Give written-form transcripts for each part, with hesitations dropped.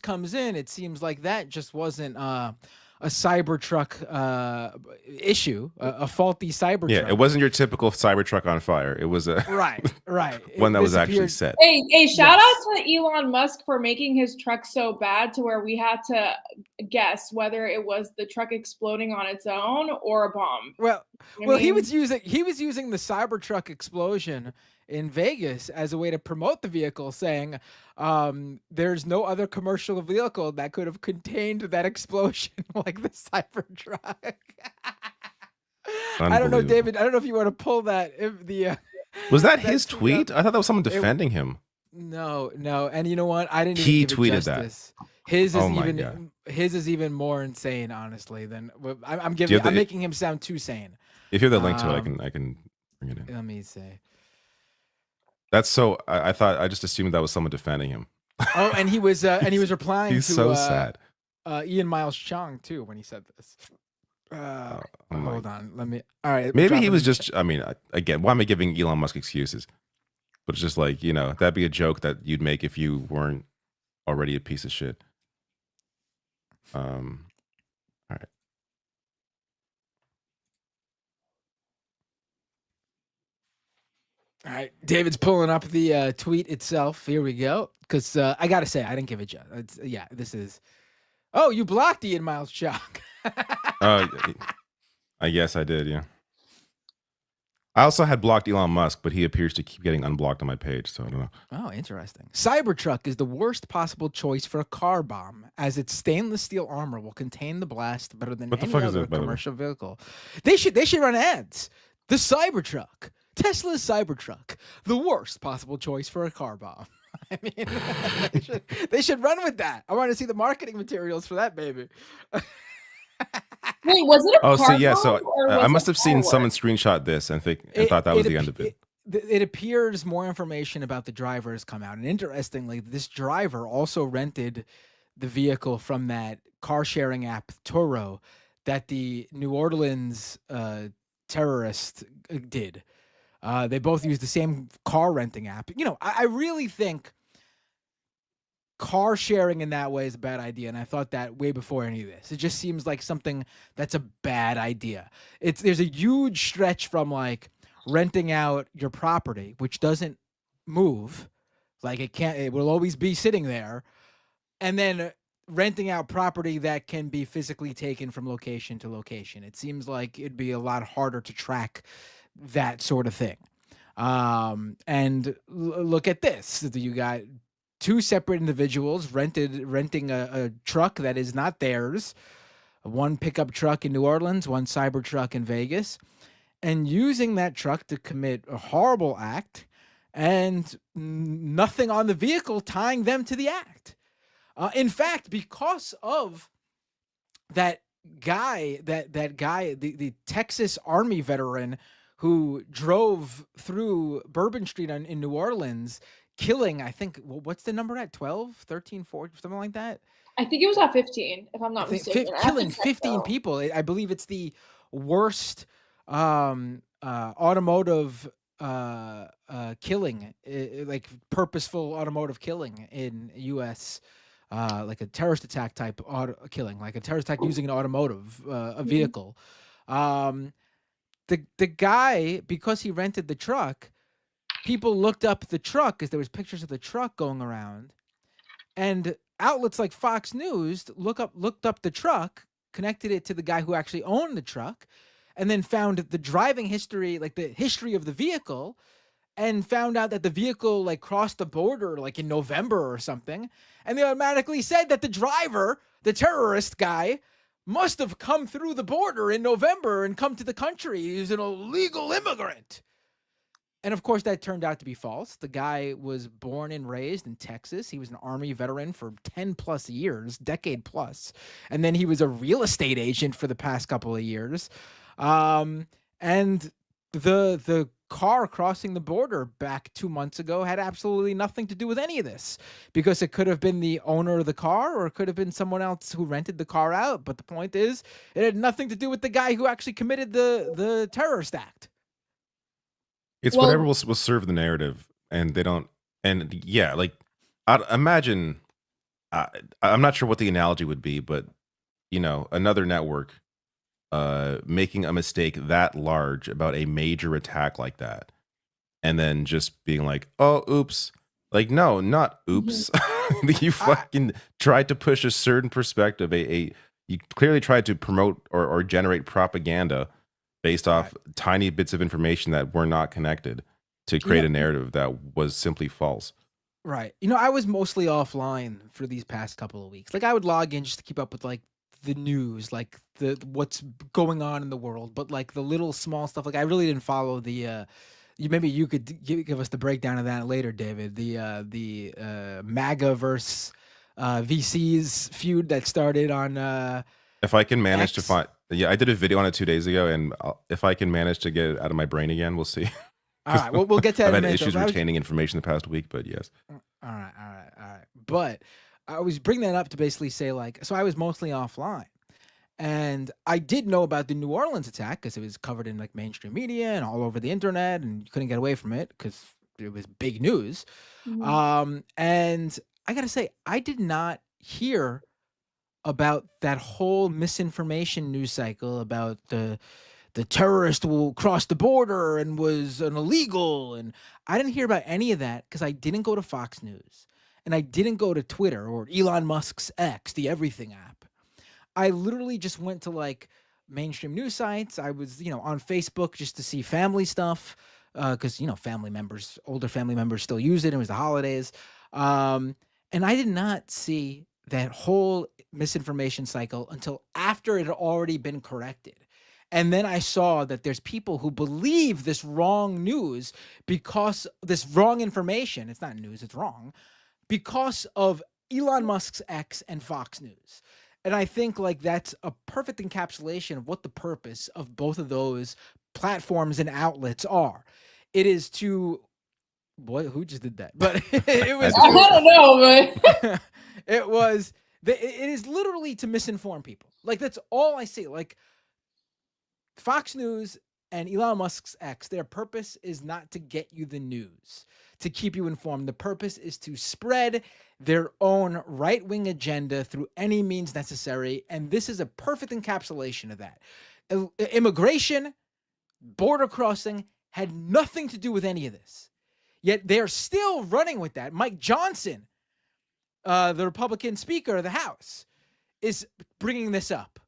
comes in, it seems like that just wasn't a Cybertruck issue, a faulty Yeah, it Cybertruck. wasn't your typical Cybertruck on fire. It was a Right. one that was This actually appeared. set. Hey, shout Yes. out to Elon Musk for making his truck so bad to where we had to guess whether it was the truck exploding on its own or a bomb. Well, You know what I he mean? was using the Cybertruck explosion in Vegas as a way to promote the vehicle, saying there's no other commercial vehicle that could have contained that explosion like the Cybertruck. I don't know, Unbelievable. David. I don't know if you want to pull that. If the Was that that his tweet? I thought that was someone defending him. No. And you know what? I didn't He even give it tweeted that. justice. His is Oh my God. his is even more insane, honestly. Than I'm Do you have I'm the- making him sound too sane. If you have the link to it, I can bring it in. Let me see. That's so. I thought I just assumed that was someone defending him. Oh, and he was replying He's to so sad. Ian Miles Chong too when he said this. my- Hold on, let me. All right, Maybe drop he it was in- just. I mean, again, why am I giving Elon Musk excuses? But it's just like, that'd be a joke that you'd make if you weren't already a piece of shit. All right. All right, David's pulling up the tweet itself. Here we go. Because I gotta say, I didn't give it just. This is. Oh, you blocked Ian Miles Chong. I guess I did. Yeah. I also had blocked Elon Musk, but he appears to keep getting unblocked on my page, so I don't know. Oh, interesting. Cybertruck is the worst possible choice for a car bomb, as its stainless steel armor will contain the blast better than What the any fuck is other it, by the way? commercial vehicle. They should run ads. The Cybertruck, Tesla's Cybertruck, the worst possible choice for a car bomb. I mean, they should run with that. I want to see the marketing materials for that baby. Wait, was it a Oh, car so yeah, bomb, so or I was must it have seen someone fireworks? screenshot this and thought that was the end of it. It appears more information about the driver has come out. And interestingly, this driver also rented the vehicle from that car sharing app, Turo, that the New Orleans terrorist did. They both used the same car renting app. I really think car sharing in that way is a bad idea, and I thought that way before any of this. It just seems like something that's a bad idea. There's a huge stretch from like renting out your property, which doesn't move, like it will always be sitting there, and then renting out property that can be physically taken from location to location. It seems like it'd be a lot harder to track that sort of thing. And look at this. You got two separate individuals renting a truck that is not theirs, one pickup truck in New Orleans, one Cybertruck in Vegas, and using that truck to commit a horrible act, and nothing on the vehicle tying them to the act. In fact, because of that guy, the Texas Army veteran who drove through Bourbon Street in New Orleans, killing, I think, what's the number at? 12, 13, 14, something like that? I think it was at 15, if I'm not mistaken. Killing 15 people. I believe it's the worst automotive killing, like purposeful automotive killing in U.S., like a terrorist attack type killing, like a terrorist attack using an automotive a vehicle. The guy, because he rented the truck, people looked up the truck because there was pictures of the truck going around, and outlets like Fox News looked up the truck, connected it to the guy who actually owned the truck, and then found the driving history, like the history of the vehicle, and found out that the vehicle like crossed the border like in November or something, and they automatically said that the driver, the terrorist guy, must have come through the border in November and come to the country. He's an illegal immigrant. And of course, that turned out to be false. The guy was born and raised in Texas. He was an Army veteran for 10 plus years, decade plus. And then he was a real estate agent for the past couple of years. And the car crossing the border back 2 months ago had absolutely nothing to do with any of this, because it could have been the owner of the car, or it could have been someone else who rented the car out. But the point is, it had nothing to do with the guy who actually committed the terrorist act. It's whatever will serve the narrative, and they don't. And yeah, like I'd imagine I'm not sure what the analogy would be, but another network making a mistake that large about a major attack like that, and then just being like, "Oh, oops." Like, no, not oops. You fucking tried to push a certain perspective. You clearly tried to promote or generate propaganda based off tiny bits of information that were not connected to create a narrative that was simply false. Right. I was mostly offline for these past couple of weeks. Like, I would log in just to keep up with like the news, like what's going on in the world, but like the little small stuff. Like, I really didn't follow the. Maybe you could give us the breakdown of that later, David. The MAGA versus VCs feud that started on. If I can manage to X? find, yeah, I did a video on it 2 days ago, and if I can manage to get it out of my brain again, we'll see. All right, we'll get to that I've in a had minute. issues retaining information the past week, but yes. All right. But I was bringing that up to basically say, like, so I was mostly offline. And I did know about the New Orleans attack because it was covered in like mainstream media and all over the internet, and you couldn't get away from it because it was big news. And I gotta say, I did not hear about that whole misinformation news cycle about the terrorist will cross the border and was an illegal. And I didn't hear about any of that because I didn't go to Fox News and I didn't go to Twitter or Elon Musk's X, the everything app. I literally just went to like mainstream news sites. I was, on Facebook just to see family stuff because, family members, older family members still use it. It was the holidays. And I did not see that whole misinformation cycle until after it had already been corrected. And then I saw that there's people who believe this wrong news because this wrong information, it's not news, it's wrong, because of Elon Musk's X and Fox News. And I think like that's a perfect encapsulation of what the purpose of both of those platforms and outlets are. It is to who just did that? But it was I don't know, but it is literally to misinform people. Like, that's all I see. Like, Fox News and Elon Musk's X, their purpose is not to get you the news, to keep you informed. The purpose is to spread their own right-wing agenda through any means necessary. And this is a perfect encapsulation of that. Immigration, border crossing had nothing to do with any of this. Yet they're still running with that. Mike Johnson, the Republican Speaker of the House, is bringing this up.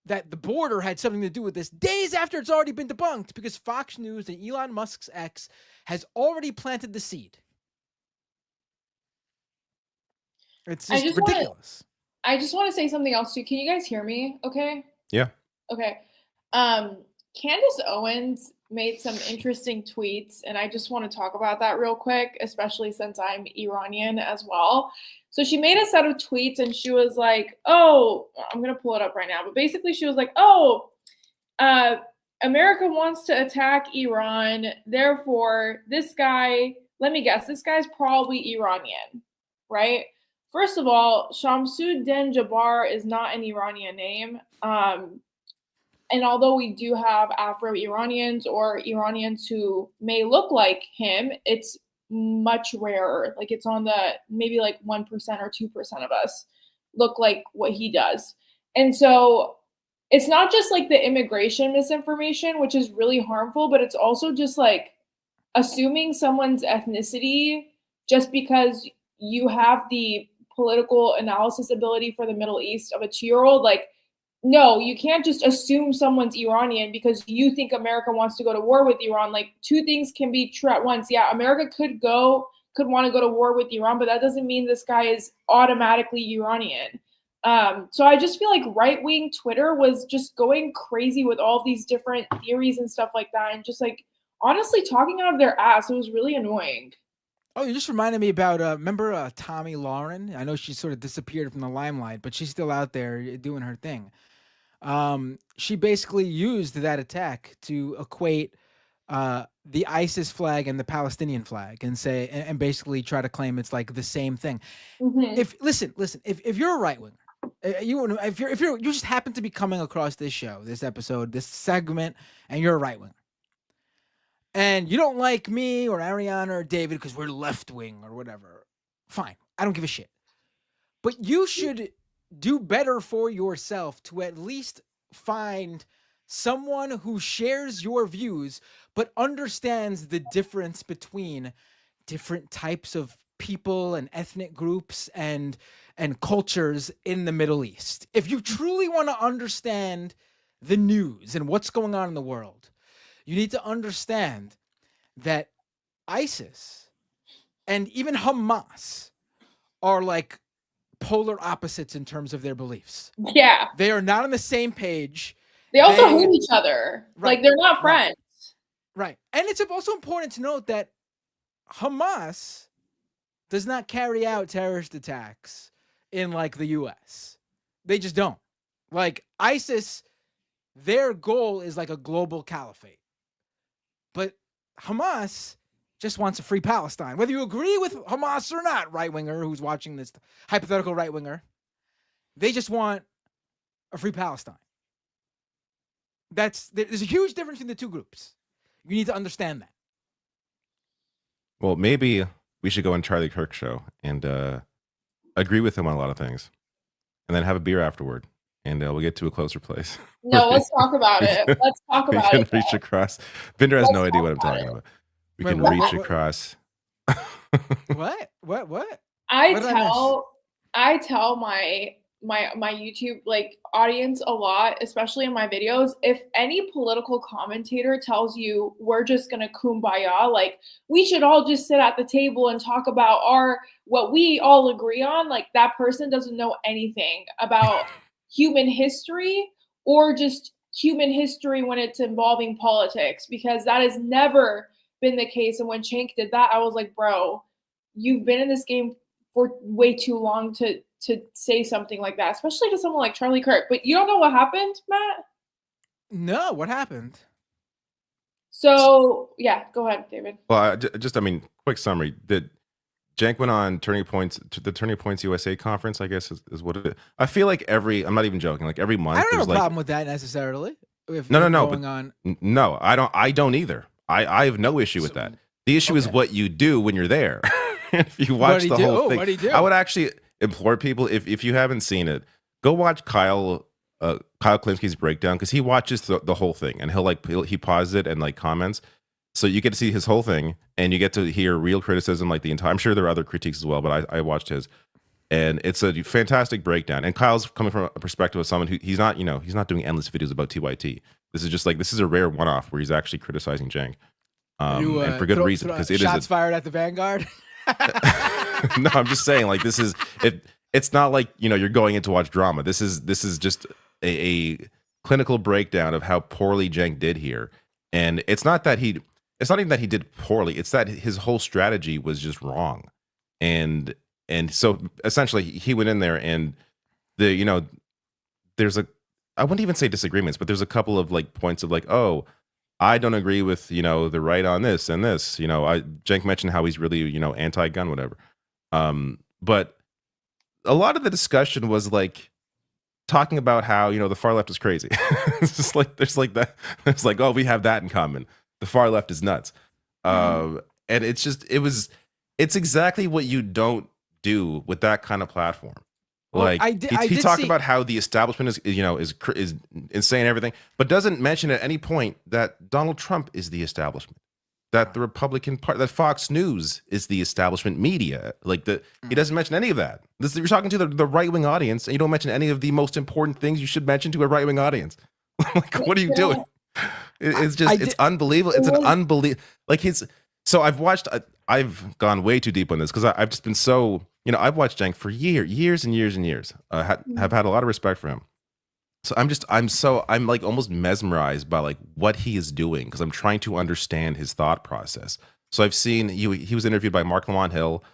That the border had something to do with this days after it's already been debunked because Fox News and Elon Musk's X has already planted the seed. It's just ridiculous. I just want to say something else too. Can you guys hear me? Okay. Yeah. Okay. Candace Owens made some interesting tweets, and I just want to talk about that real quick, especially since I'm Iranian as well. So she made a set of tweets and she was like, oh, I'm going to pull it up right now. But basically she was like, America wants to attack Iran. Therefore, this guy, let me guess, this guy's probably Iranian, right? First of all, Shamsuddin Jabbar is not an Iranian name. And although we do have Afro-Iranians or Iranians who may look like him, it's much rarer. Like, it's on the maybe like 1% or 2% of us look like what he does. And so it's not just like the immigration misinformation, which is really harmful, but it's also just like assuming someone's ethnicity just because you have the political analysis ability for the Middle East of a 2-year-old. Like, no, you can't just assume someone's Iranian because you think America wants to go to war with Iran. Like, two things can be true at once. Yeah, America could want to go to war with Iran, but that doesn't mean this guy is automatically Iranian. So I just feel like right-wing Twitter was just going crazy with all these different theories and stuff like that, and just like honestly talking out of their ass. It was really annoying. Oh, you just reminded me about, remember Tommy Lauren? I know she sort of disappeared from the limelight, but she's still out there doing her thing. She basically used that attack to equate the ISIS flag and the Palestinian flag and say, and basically try to claim it's like the same thing. Mm-hmm. If you're a right winger, you just happen to be coming across this show, this episode, this segment, and you're a right winger, and you don't like me or Ariana or David because we're left wing or whatever, fine. I don't give a shit. But you should do better for yourself to at least find someone who shares your views but understands the difference between different types of people and ethnic groups and cultures in the Middle East. If you truly want to understand the news and what's going on in the world, you need to understand that ISIS and even Hamas are like polar opposites in terms of their beliefs. Yeah. They are not on the same page. They also hate each other. Right, like, they're not friends. Right. And it's also important to note that Hamas does not carry out terrorist attacks in like the US. They just don't. Like ISIS, their goal is like a global caliphate. But Hamas just wants a free Palestine. Whether you agree with Hamas or not, right-winger who's watching this, hypothetical right-winger, they just want a free Palestine. There's a huge difference in the two groups. You need to understand that. Well, maybe we should go on Charlie Kirk show and agree with him on a lot of things, and then have a beer afterward, and we'll get to a closer place. No, let's talk about it. Let's talk about it. We can reach across. Binder has no idea what I'm talking about. We can reach across. What? I tell my YouTube like audience a lot, especially in my videos. If any political commentator tells you we're just gonna kumbaya, like we should all just sit at the table and talk about what we all agree on, like that person doesn't know anything about human history or just human history when it's involving politics, because that has never been the case. And when Cenk did that, I was like, bro, you've been in this game for way too long to say something like that, especially to someone like Charlie Kirk. But you don't know what happened, Matt? No, what happened? So, yeah, go ahead, David. Well, quick summary. Cenk went on Turning Points USA conference, I guess is what it is. I feel like I'm not even joking, like every month. I don't have a problem with that necessarily. No, I don't either. I have no issue with that. The issue is what you do when you're there. If you watch the whole thing, what do you do? I would actually implore people, if you haven't seen it, go watch Kyle Klimsky's breakdown, because he watches the whole thing, and he pauses it and like comments, so you get to see his whole thing and you get to hear real criticism, like the entire. I'm sure there are other critiques as well, but I watched his, and it's a fantastic breakdown. And Kyle's coming from a perspective of someone who he's not doing endless videos about TYT. This is a rare one-off where he's actually criticizing Cenk, and for good reason, because it shots fired at the Vanguard. No, I'm just saying, like, this is it. It's not like you're going in to watch drama. This is just a clinical breakdown of how poorly Cenk did here, and it's not even that he did poorly. It's that his whole strategy was just wrong, and so essentially he went in there, and there's I wouldn't even say disagreements, but there's a couple of like points of like, oh, I don't agree with the right on this and this. Cenk mentioned how he's really anti-gun, whatever. But a lot of the discussion was like talking about how the far left is crazy. It's just like there's like that. It's like, oh, we have that in common. The far left is nuts. And it's exactly what you don't do with that kind of platform. Like he talked about how the establishment is insane and everything, but doesn't mention at any point that Donald Trump is the establishment, that the Republican Party, that Fox News is the establishment media. He doesn't mention any of that. You're talking to the right wing audience, and you don't mention any of the most important things you should mention to a right wing audience. Like, what are you doing? It's unbelievable. It's an unbelievable. So I've gone way too deep on this because I've just been so. I've watched Cenk for years and years and years. Have had a lot of respect for him. So I'm like almost mesmerized by like what he is doing, because I'm trying to understand his thought process. So I've seen he was interviewed by Mark Lamont Hill,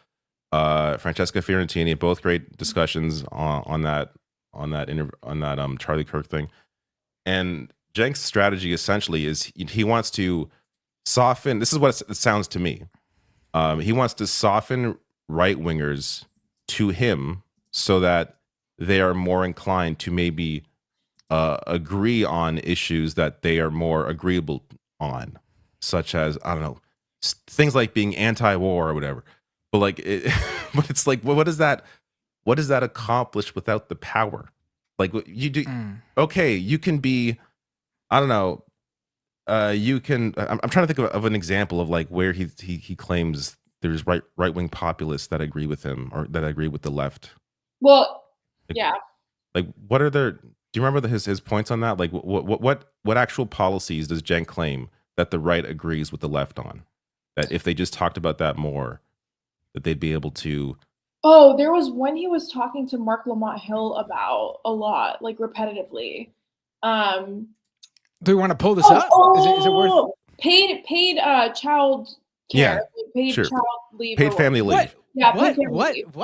Francesca Fiorentini, both great discussions on that Charlie Kirk thing. And Cenk's strategy essentially is he wants to soften. This is what it sounds to me. He wants to soften right wingers to him so that they are more inclined to maybe agree on issues that they are more agreeable on, such as, I don't know, things like being anti-war or whatever. But but it's like, what is that? what does that accomplish without the power? Like you do, okay, you can be, I don't know, you can. I'm trying to think of an example of like where he claims there's right wing populists that agree with him or that agree with the left. Well, Like, yeah. Like, what are their? Do you remember his points on that? Like, what actual policies does Cenk claim that the right agrees with the left on? That if they just talked about that more, that they'd be able to. Oh, there was one he was talking to Mark Lamont Hill about a lot, like repetitively. Do we want to pull this up? Is it worth paid child care? Yeah, paid child leave. Paid family leave. What? Yeah, What? paid family What? leave.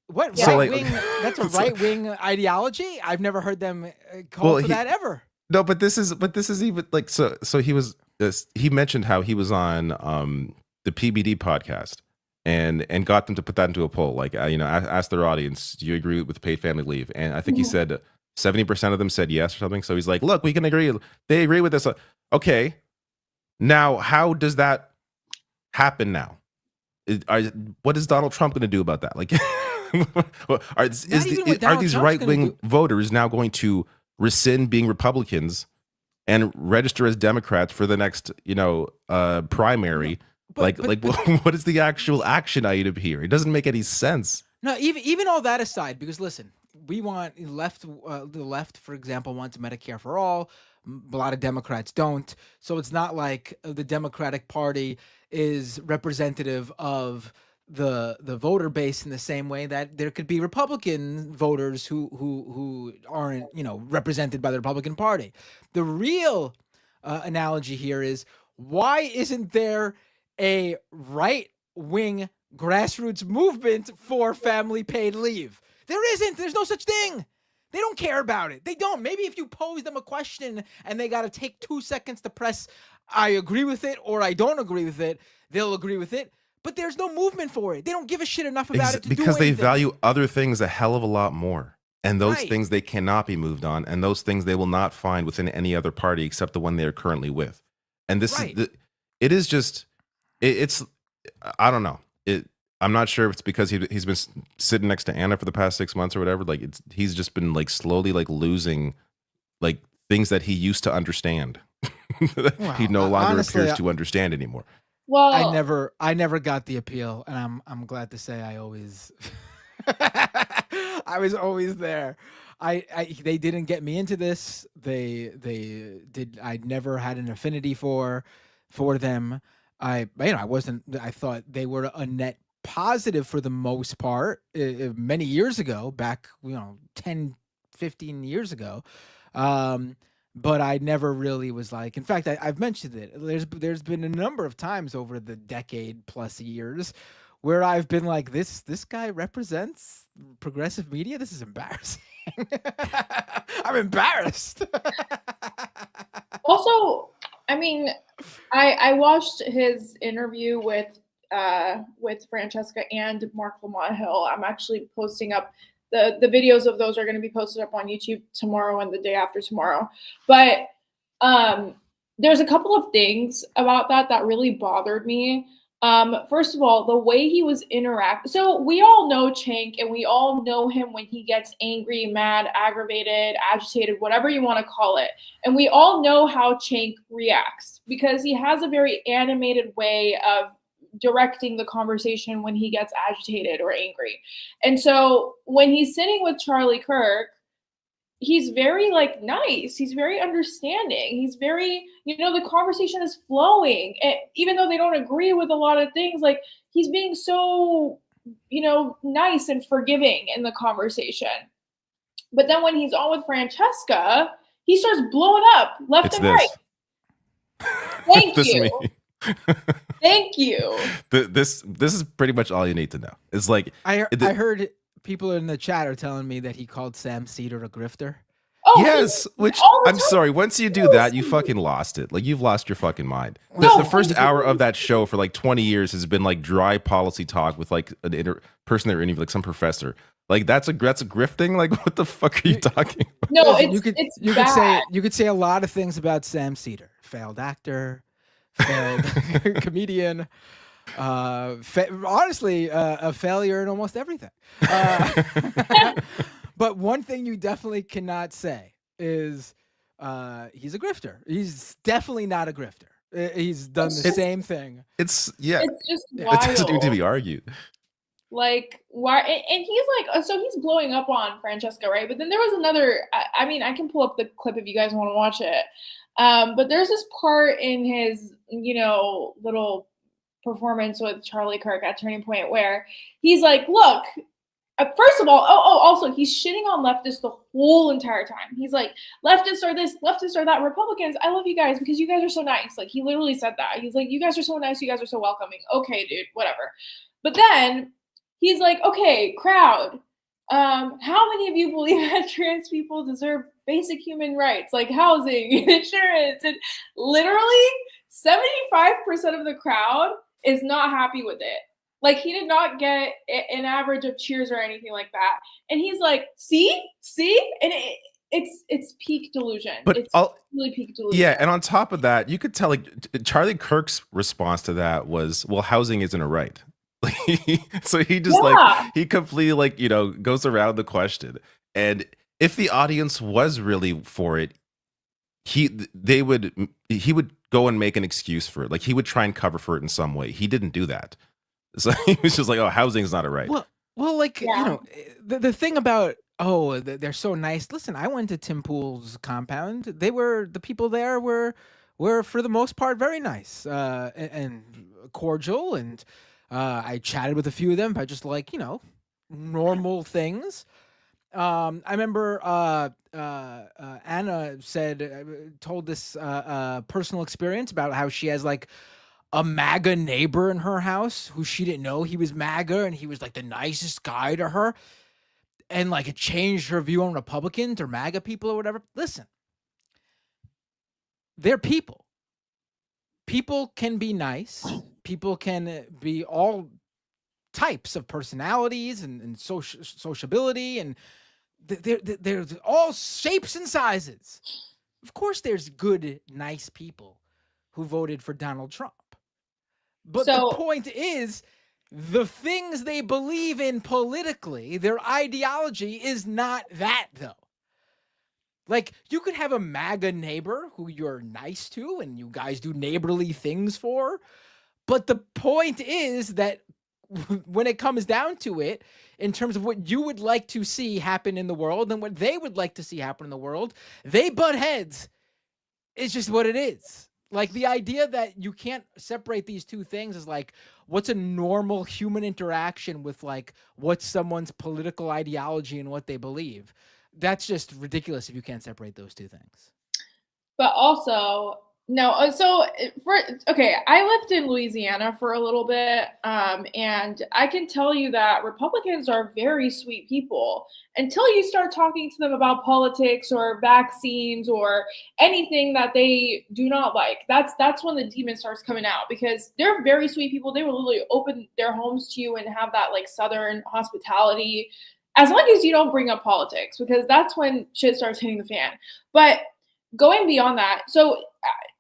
What So, right wing? That's a right wing ideology. I've never heard them call for that ever. No, but this is even like so. He was he mentioned how he was on the PBD podcast and got them to put that into a poll. Like ask their audience, do you agree with paid family leave? And I think he said 70% of them said yes or something. So he's like, look, we can agree. They agree with this. Okay, now how does that happen now? What is Donald Trump going to do about that? Like. Are these right-wing voters now going to rescind being Republicans and register as Democrats for the next, primary? But what is the actual action item here? It doesn't make any sense. No, even all that aside, because listen, we want the left, for example, wants Medicare for all. A lot of Democrats don't. So it's not like the Democratic Party is representative of the voter base in the same way that there could be Republican voters who aren't represented by the Republican Party. The real analogy here is, why isn't there a right-wing grassroots movement for family paid leave? There isn't. There's no such thing. They don't care about it. They don't. Maybe if you pose them a question and they got to take 2 seconds to press I agree with it or I don't agree with it, they'll agree with it. But there's no movement for it. They don't give a shit enough about it to because do they anything. value other things a hell of a lot more. And those things they cannot be moved on. And those things they will not find within any other party except the one they are currently with. And this it's I don't know. I'm not sure if it's because he's been sitting next to Anna for the past 6 months or whatever. Like he's just been like slowly like losing like things that he used to understand. He no longer appears to understand anymore. Well, I never got the appeal, and I'm glad to say I always I was always there. They didn't get me into this. They did. I never had an affinity for them. I thought they were a net positive for the most part many years ago, back 10, 15 years ago. But I never really was like, in fact, I've mentioned it. There's been a number of times over the decade plus years where I've been like, this guy represents progressive media. This is embarrassing. I'm embarrassed. Also, I mean, I watched his interview with Francesca and Mark Lamont Hill. I'm actually posting up the videos of those are going to be posted up on YouTube tomorrow and the day after tomorrow. But there's a couple of things about that really bothered me. First of all, the way he was interacting. So we all know Cenk, and we all know him when he gets angry, mad, aggravated, agitated, whatever you want to call it. And we all know how Cenk reacts because he has a very animated way of directing the conversation when he gets agitated or angry. And so when he's sitting with Charlie Kirk, he's very nice. He's very understanding. He's very, the conversation is flowing. And even though they don't agree with a lot of things, he's being so, nice and forgiving in the conversation. But then when he's on with Francesca, he starts blowing up left and right. Thank you. Thank you. This is pretty much all you need to know. It's like I heard people in the chat are telling me that he called Sam Cedar a grifter. Oh, yes, which I'm sorry. Once you do that, you fucking lost it. Like you've lost your fucking mind. The first hour of that show for 20 years has been dry policy talk with an person they're interviewing, some professor. That's a grifting. What the fuck are you talking about? No, you could say a lot of things about Sam Cedar. Failed actor, failed comedian. Honestly, a failure in almost everything. But one thing you definitely cannot say is he's a grifter. He's definitely not a grifter. He's done the same thing. It's It's just it wild. doesn't need to be argued. Like, why? And he's like, so he's blowing up on Francesca, right? But then there was another. I mean, I can pull up the clip if you guys want to watch it. But there's this part in his, little performance with Charlie Kirk at Turning Point where he's like, look. First of all, also he's shitting on leftists the whole entire time. He's like, leftists are this, leftists are that. Republicans, I love you guys because you guys are so nice. Like, he literally said that. He's like, you guys are so nice. You guys are so welcoming. Okay, dude, whatever. But then he's like, okay, crowd, how many of you believe that trans people deserve basic human rights like housing, insurance? And literally 75% of the crowd is not happy with it. Like, he did not get an average of cheers or anything like that. And he's like, see? And it's peak delusion. But it's really peak delusion. Yeah, and on top of that, you could tell like Charlie Kirk's response to that was, well, housing isn't a right. So he just he completely goes around the question. And if the audience was really for it, he would go and make an excuse for it. Like, he would try and cover for it in some way. He didn't do that. So he was just like, oh, housing's not a right. Well, the thing about, they're so nice. Listen, I went to Tim Pool's compound. The people there were for the most part very nice and cordial, and I chatted with a few of them about just normal things. I remember Anna told this personal experience about how she has a MAGA neighbor in her house who she didn't know he was MAGA, and he was the nicest guy to her. And it changed her view on Republicans or MAGA people or whatever. Listen, they're people. People can be nice. People can be all types of personalities and sociability, and they're all shapes and sizes. Of course, there's good, nice people who voted for Donald Trump. But the point is, the things they believe in politically, their ideology is not that, though. You could have a MAGA neighbor who you're nice to and you guys do neighborly things for. But the point is that when it comes down to it, in terms of what you would like to see happen in the world and what they would like to see happen in the world, they butt heads. It's just what it is. The idea that you can't separate these two things is what's a normal human interaction with what's someone's political ideology and what they believe. That's just ridiculous if you can't separate those two things. But also, no. I lived in Louisiana for a little bit, and I can tell you that Republicans are very sweet people until you start talking to them about politics or vaccines or anything that they do not like. That's when the demon starts coming out, because they're very sweet people. They will literally open their homes to you and have that Southern hospitality, as long as you don't bring up politics, because that's when shit starts hitting the fan. But going beyond that, so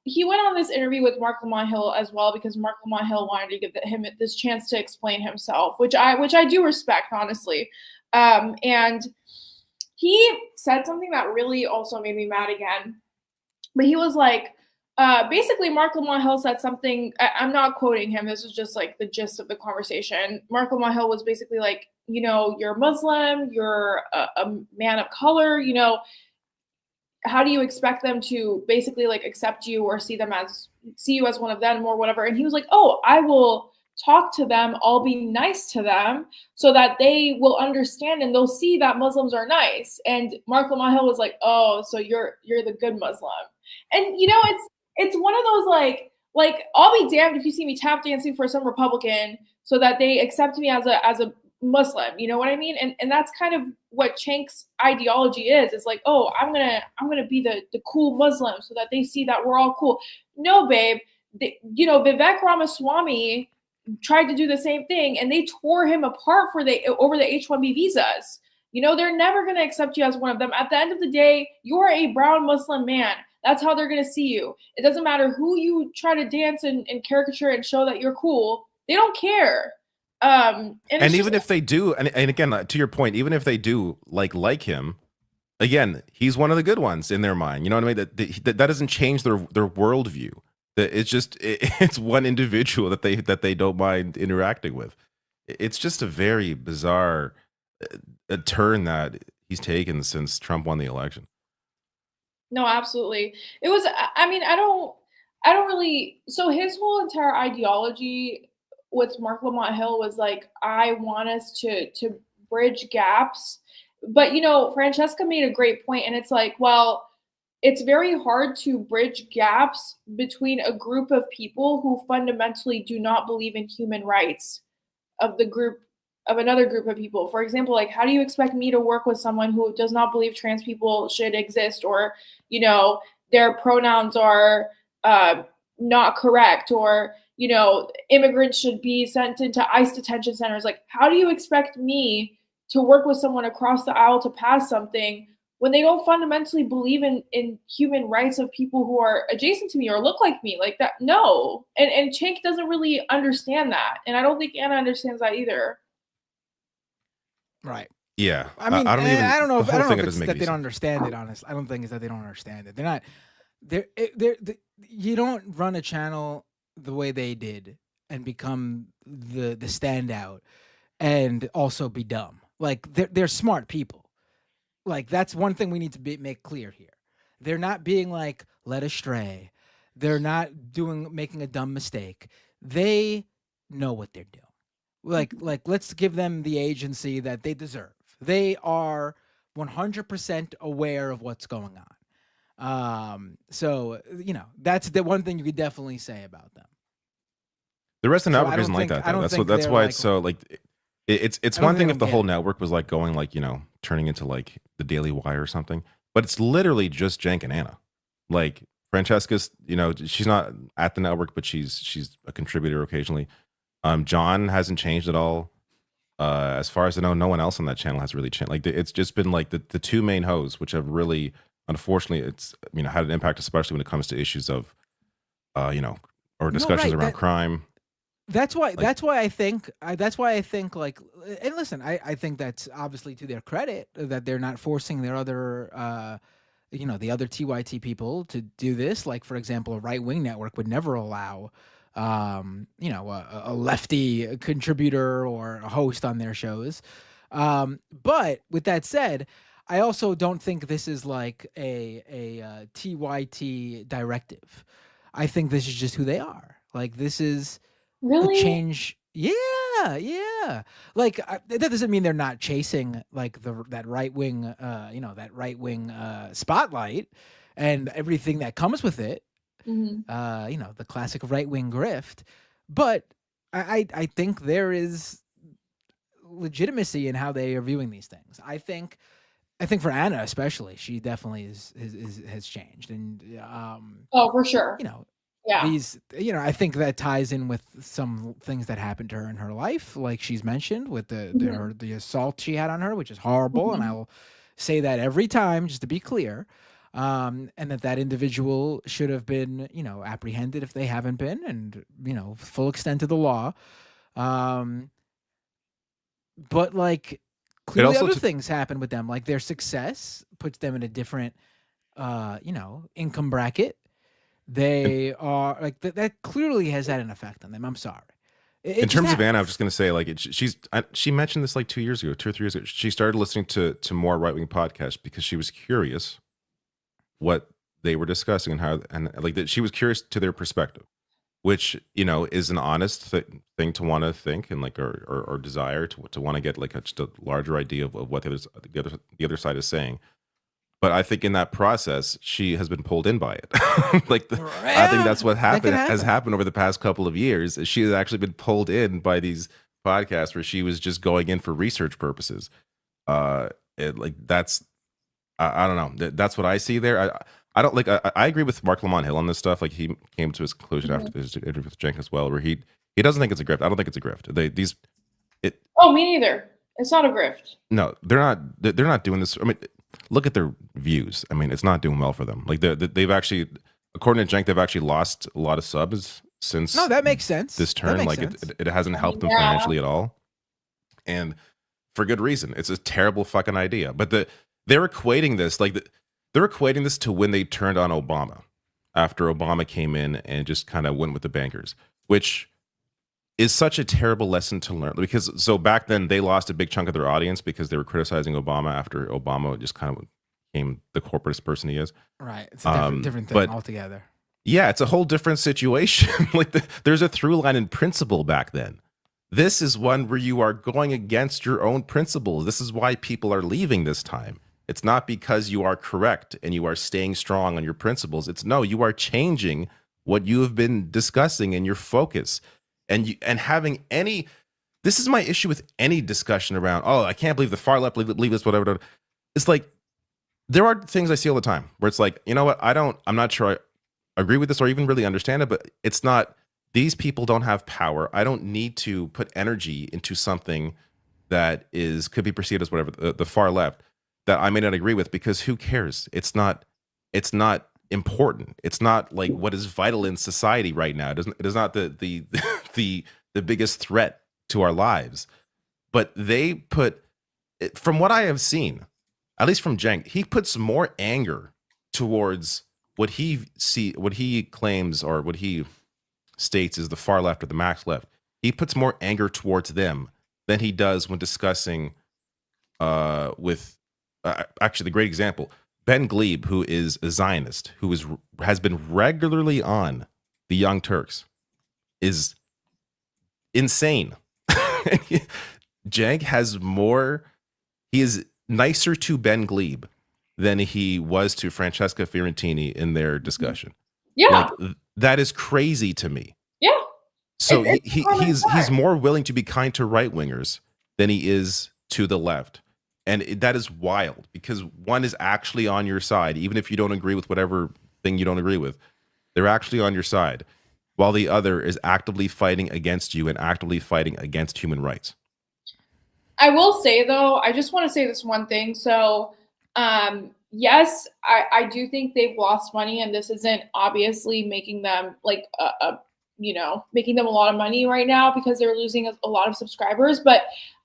he went on this interview with Mark Lamont Hill as well, because Mark Lamont Hill wanted to give him this chance to explain himself, which I do respect, honestly. And he said something that really also made me mad again. But he was basically Mark Lamont Hill said something, I'm not quoting him, this is just the gist of the conversation. Mark Lamont Hill was basically you're Muslim, you're a man of color, how do you expect them to basically accept you or see you as one of them or whatever? And he was like, oh, I will talk to them. I'll be nice to them so that they will understand and they'll see that Muslims are nice. And Mark Lamont Hill was like, oh, so you're the good Muslim. And it's one of those I'll be damned if you see me tap dancing for some Republican so that they accept me as a Muslim, you know what I mean? And that's kind of what Cenk's ideology is oh, I'm gonna be the cool Muslim so that they see that we're all cool. No, babe, Vivek Ramaswamy tried to do the same thing and they tore him apart over the H-1B visas. They're never gonna accept you as one of them. At the end of the day, you're a brown Muslim man. That's how they're gonna see you. It doesn't matter who you try to dance and caricature and show that you're cool. They don't care. And even if they do, and again, to your point, even if they do like him, again, he's one of the good ones in their mind. You know what I mean? That doesn't change their worldview. That it's just it's one individual that they don't mind interacting with. It's just a very bizarre a turn that he's taken since Trump won the election. No, absolutely. It was. I mean, I don't really. So his whole entire ideology with Mark Lamont Hill was like, I want us to bridge gaps. But Francesca made a great point, and it's like, well, it's very hard to bridge gaps between a group of people who fundamentally do not believe in human rights of another group of people. For example, like, how do you expect me to work with someone who does not believe trans people should exist, or their pronouns are not correct, or immigrants should be sent into ICE detention centers? Like, how do you expect me to work with someone across the aisle to pass something when they don't fundamentally believe in human rights of people who are adjacent to me or look like me? Like that? No. And Cenk doesn't really understand that. And I don't think Anna understands that either. Right. Yeah. I mean, I don't know if it's that they don't understand it, honestly. I don't think it's that they don't understand it. You don't run a channel the way they did and become the standout and also be dumb. Like, they're smart people. Like, that's one thing we need to make clear here. They're not being like led astray. They're not making a dumb mistake. They know what they're doing. Like let's give them the agency that they deserve. They are 100% aware of what's going on. So that's the one thing you could definitely say about them. The rest of the network isn't like that, though. That's why it's so like it's one thing if the whole network was like going like turning into like the Daily Wire or something, but it's literally just Cenk and Anna. Like, Francesca's, she's not at the network, but she's a contributor occasionally. John hasn't changed at all. As far as I know, no one else on that channel has really changed. Like, it's just been like the two main hosts, which have really, unfortunately, it's had an impact, especially when it comes to issues of, or discussions around crime. That's why I think like, and listen, I think that's obviously to their credit that they're not forcing their other the other TYT people to do this. Like, for example, a right-wing network would never allow a lefty contributor or a host on their shows. But with that said, I also don't think this is like a TYT directive. I think this is just who they are. Like, this is really a change. Yeah. Like, that doesn't mean they're not chasing like that right wing, spotlight and everything that comes with it. Mm-hmm. The classic right-wing grift, but I think there is legitimacy in how they are viewing these things. I think for Anna especially, she definitely has changed, and oh, for sure. Yeah. These, I think that ties in with some things that happened to her in her life, like she's mentioned with the assault she had on her, which is horrible, and I will say that every time just to be clear. And that individual should have been, apprehended if they haven't been, and, full extent of the law. But like, clearly other things happen with them. Like, their success puts them in a different, income bracket. They are like that clearly has had an effect on them. I'm sorry. In terms of Anna, I was just going to say, like, she mentioned this like 2 or 3 years ago. She started listening to more right-wing podcasts because she was curious what they were discussing and like that she was curious to their perspective, which is an honest thing to want to think and like or desire to want to get like just a larger idea of what the other side is saying. But I think in that process, she has been pulled in by it. I think that's what has happened over the past couple of years. Is she has actually been pulled in by these podcasts where she was just going in for research purposes. That's I don't know. That's what I see there. I don't like. I agree with Mark Lamont Hill on this stuff. Like, he came to his conclusion after his interview with Cenk as well, where he doesn't think it's a grift. I don't think it's a grift. Oh, me neither. It's not a grift. No, they're not. They're not doing this. I mean, look at their views. I mean, it's not doing well for them. Like, they've actually, according to Cenk, they've actually lost a lot of subs since No, that makes sense. this That turn. makes Like sense. it hasn't helped them Yeah. financially at all, and for good reason. It's a terrible fucking idea. But they're equating this they're equating this to when they turned on Obama after Obama came in and just kind of went with the bankers, which is such a terrible lesson to learn, because so back then they lost a big chunk of their audience because they were criticizing Obama after Obama just kind of became the corporatist person he is. Right. It's a different thing but altogether. yeah, it's a whole different situation. Like there's a through line in principle back then. This is one where you are going against your own principles. This is why people are leaving this time. It's not because you are correct and you are staying strong on your principles. It's no, you are changing what you have been discussing and your focus. And having any, this is my issue with any discussion around, oh, I can't believe the far left believe this, whatever. It's like, there are things I see all the time where it's like, you know what, I'm not sure I agree with this or even really understand it, but it's not, these people don't have power. I don't need to put energy into something that could be perceived as whatever, the far left, that I may not agree with, because who cares? It's not important. It's not like what is vital in society right now. It is not the the biggest threat to our lives. But they put, from what I have seen, at least from Cenk, he puts more anger towards what he claims or what he states is the far left or the max left. He puts more anger towards them than he does when discussing with actually the great example, Ben Glebe, who is a Zionist, who has been regularly on the Young Turks, is insane. Cenk has more, he is nicer to Ben Glebe than he was to Francesca Fiorentini in their discussion. Yeah. Like, that is crazy to me. Yeah. So It's he's more willing to be kind to right wingers than he is to the left. And that is wild, because one is actually on your side, even if you don't agree with whatever thing you don't agree with. They're actually on your side, while the other is actively fighting against you and actively fighting against human rights. I will say, though, I just want to say this one thing. So, yes, I do think they've lost money, and this isn't obviously making them like making them a lot of money right now because they're losing a lot of subscribers. But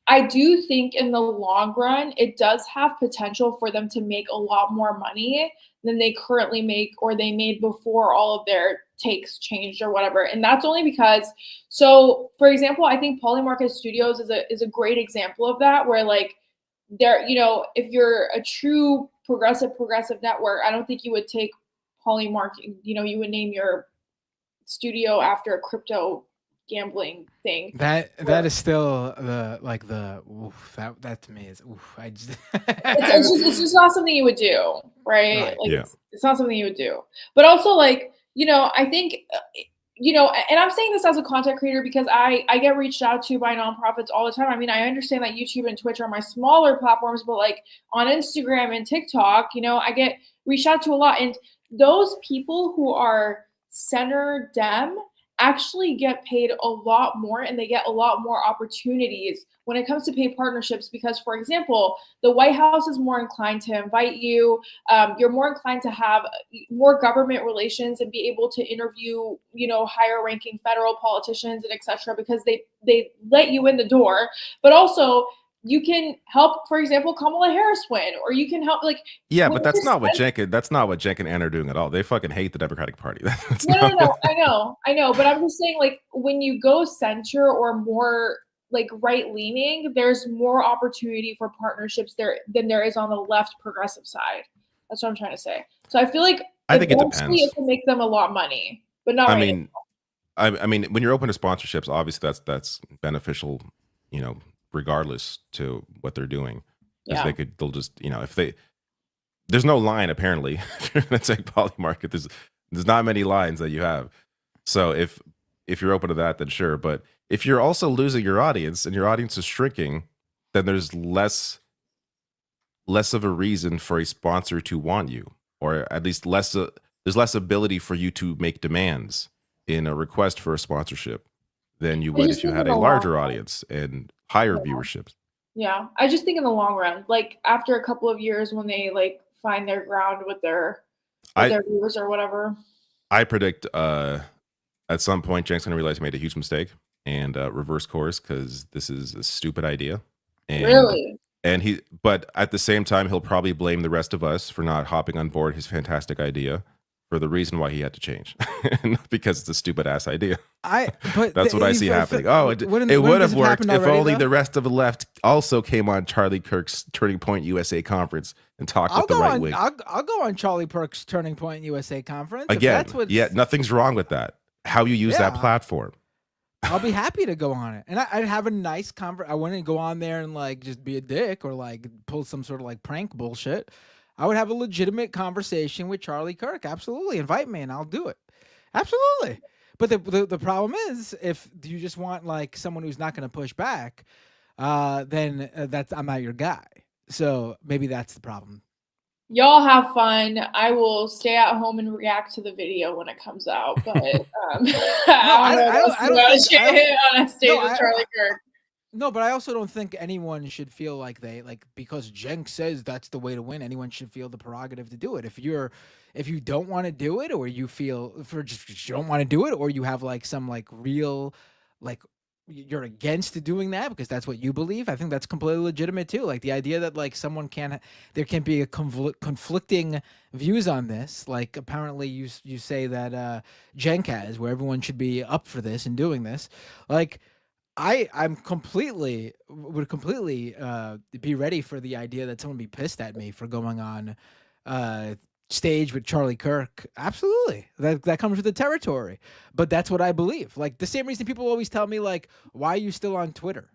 I do think in the long run, it does have potential for them to make a lot more money than they currently make or they made before all of their takes changed or whatever. And that's only because, so for example, I think Polymarket Studios is a great example of that, where like if you're a true progressive network, I don't think you would take Polymarket, you would name your studio after a crypto gambling thing. That is still that to me is I just it's just not something you would do, right? Like Yeah. it's not something you would do. But also like, I think and I'm saying this as a content creator because I get reached out to by nonprofits all the time. I mean, I understand that YouTube and Twitch are my smaller platforms, but like on Instagram and TikTok, I get reached out to a lot. And those people who are center dem actually get paid a lot more, and they get a lot more opportunities when it comes to paid partnerships, because for example, the White House is more inclined to invite you. You're more inclined to have more government relations and be able to interview higher ranking federal politicians and etc., because they let you in the door. But also you can help, for example, Kamala Harris win, or you can help Yeah, but that's not what Cenk and Ann are doing at all. They fucking hate the Democratic Party. No, I know, but I'm just saying, like, when you go center or more like right leaning, there's more opportunity for partnerships there than there is on the left progressive side. That's what I'm trying to say. So I feel like I think it depends. It can make them a lot of money, but not. I mean, when you're open to sponsorships, obviously that's beneficial, regardless to what they're doing. Yeah. They'll just, there's no line apparently. If you're gonna take Polymarket, there's not many lines that you have. So if you're open to that, then sure. But if you're also losing your audience and your audience is shrinking, then there's less of a reason for a sponsor to want you, or at least there's less ability for you to make demands in a request for a sponsorship than you would if you had a larger audience and higher viewerships. Yeah, I just think in the long run, like after a couple of years when they like find their ground with their viewers or whatever. I predict at some point, Cenk's going to realize he made a huge mistake and reverse course because this is a stupid idea. Really? But at the same time, he'll probably blame the rest of us for not hopping on board his fantastic idea for the reason why he had to change, not because it's a stupid ass idea. That's what I see happening. It would have worked if only the rest of the left also came on Charlie Kirk's Turning Point USA conference and talked with the right wing. I'll go on Charlie Kirk's Turning Point USA conference. Again, nothing's wrong with that. How you use that platform. I'll be happy to go on it, and I'd have a nice conversation. I wouldn't go on there and like just be a dick or like pull some sort of like prank bullshit. I would have a legitimate conversation with Charlie Kirk. Absolutely, invite me and I'll do it. Absolutely. But the problem is, if you just want like someone who's not going to push back, then I'm not your guy. So maybe that's the problem. Y'all have fun. I will stay at home and react to the video when it comes out. But I don't think on a stage with Charlie Kirk. No, but I also don't think anyone should feel like because Cenk says that's the way to win. Anyone should feel the prerogative to do it. If you don't want to do it, or you feel you don't want to do it, or you have like some like real like you're against doing that because that's what you believe, I think that's completely legitimate too. Like the idea that like there can be a conflicting views on this. Like apparently you say that Cenk has, where everyone should be up for this and doing this. Like I would completely be ready for the idea that someone be pissed at me for going on stage with Charlie Kirk. Absolutely. That comes with the territory. But that's what I believe. Like the same reason people always tell me like, why are you still on Twitter?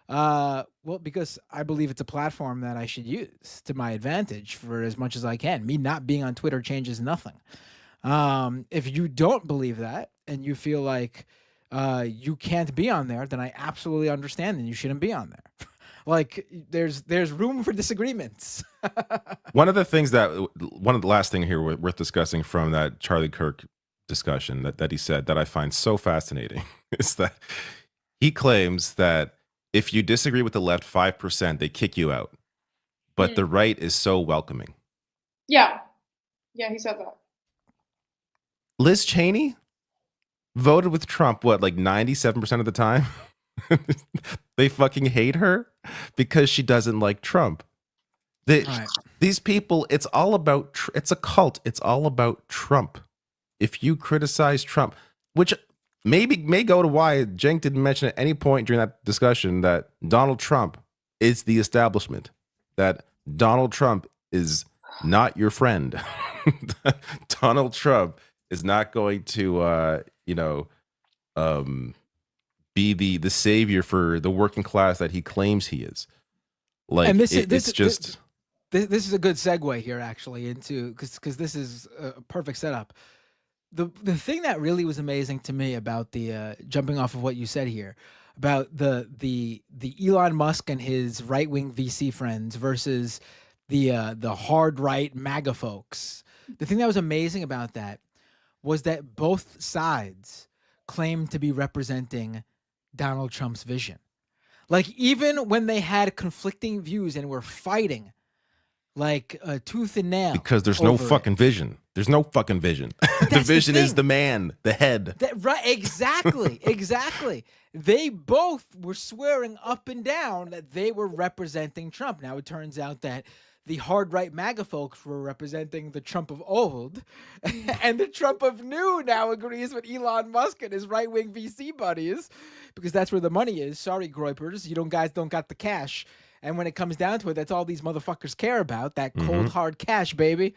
Well, because I believe it's a platform that I should use to my advantage for as much as I can. Me not being on Twitter changes nothing. If you don't believe that and you feel like you can't be on there, then I absolutely understand and you shouldn't be on there. Like there's room for disagreements. One of the last thing here worth discussing from that Charlie Kirk discussion that he said that I find so fascinating is that he claims that if you disagree with the left 5%, they kick you out, but the right is so welcoming. Yeah, he said that. Liz Cheney voted with Trump, what, like 97% of the time? They fucking hate her because she doesn't like Trump. These people, it's all about, it's a cult. It's all about Trump. If you criticize Trump, which may go to why Cenk didn't mention at any point during that discussion that Donald Trump is the establishment, that Donald Trump is not your friend. Donald Trump is not going to, be the savior for the working class that he claims he is. Like, and this is a good segue here, actually, into because this is a perfect setup. The thing that really was amazing to me about the jumping off of what you said here about the Elon Musk and his right wing VC friends versus the hard right MAGA folks. The thing that was amazing about that was that both sides claimed to be representing Donald Trump's vision. Like even when they had conflicting views and were fighting like tooth and nail. Because there's no fucking vision. There's no fucking vision. The vision is the man, the head. Right, exactly, exactly. They both were swearing up and down that they were representing Trump. Now it turns out that the hard right MAGA folks were representing the Trump of old, and the Trump of new now agrees with Elon Musk and his right-wing VC buddies, because that's where the money is. Sorry, Groypers, you guys don't got the cash. And when it comes down to it, that's all these motherfuckers care about, that cold, hard cash, baby.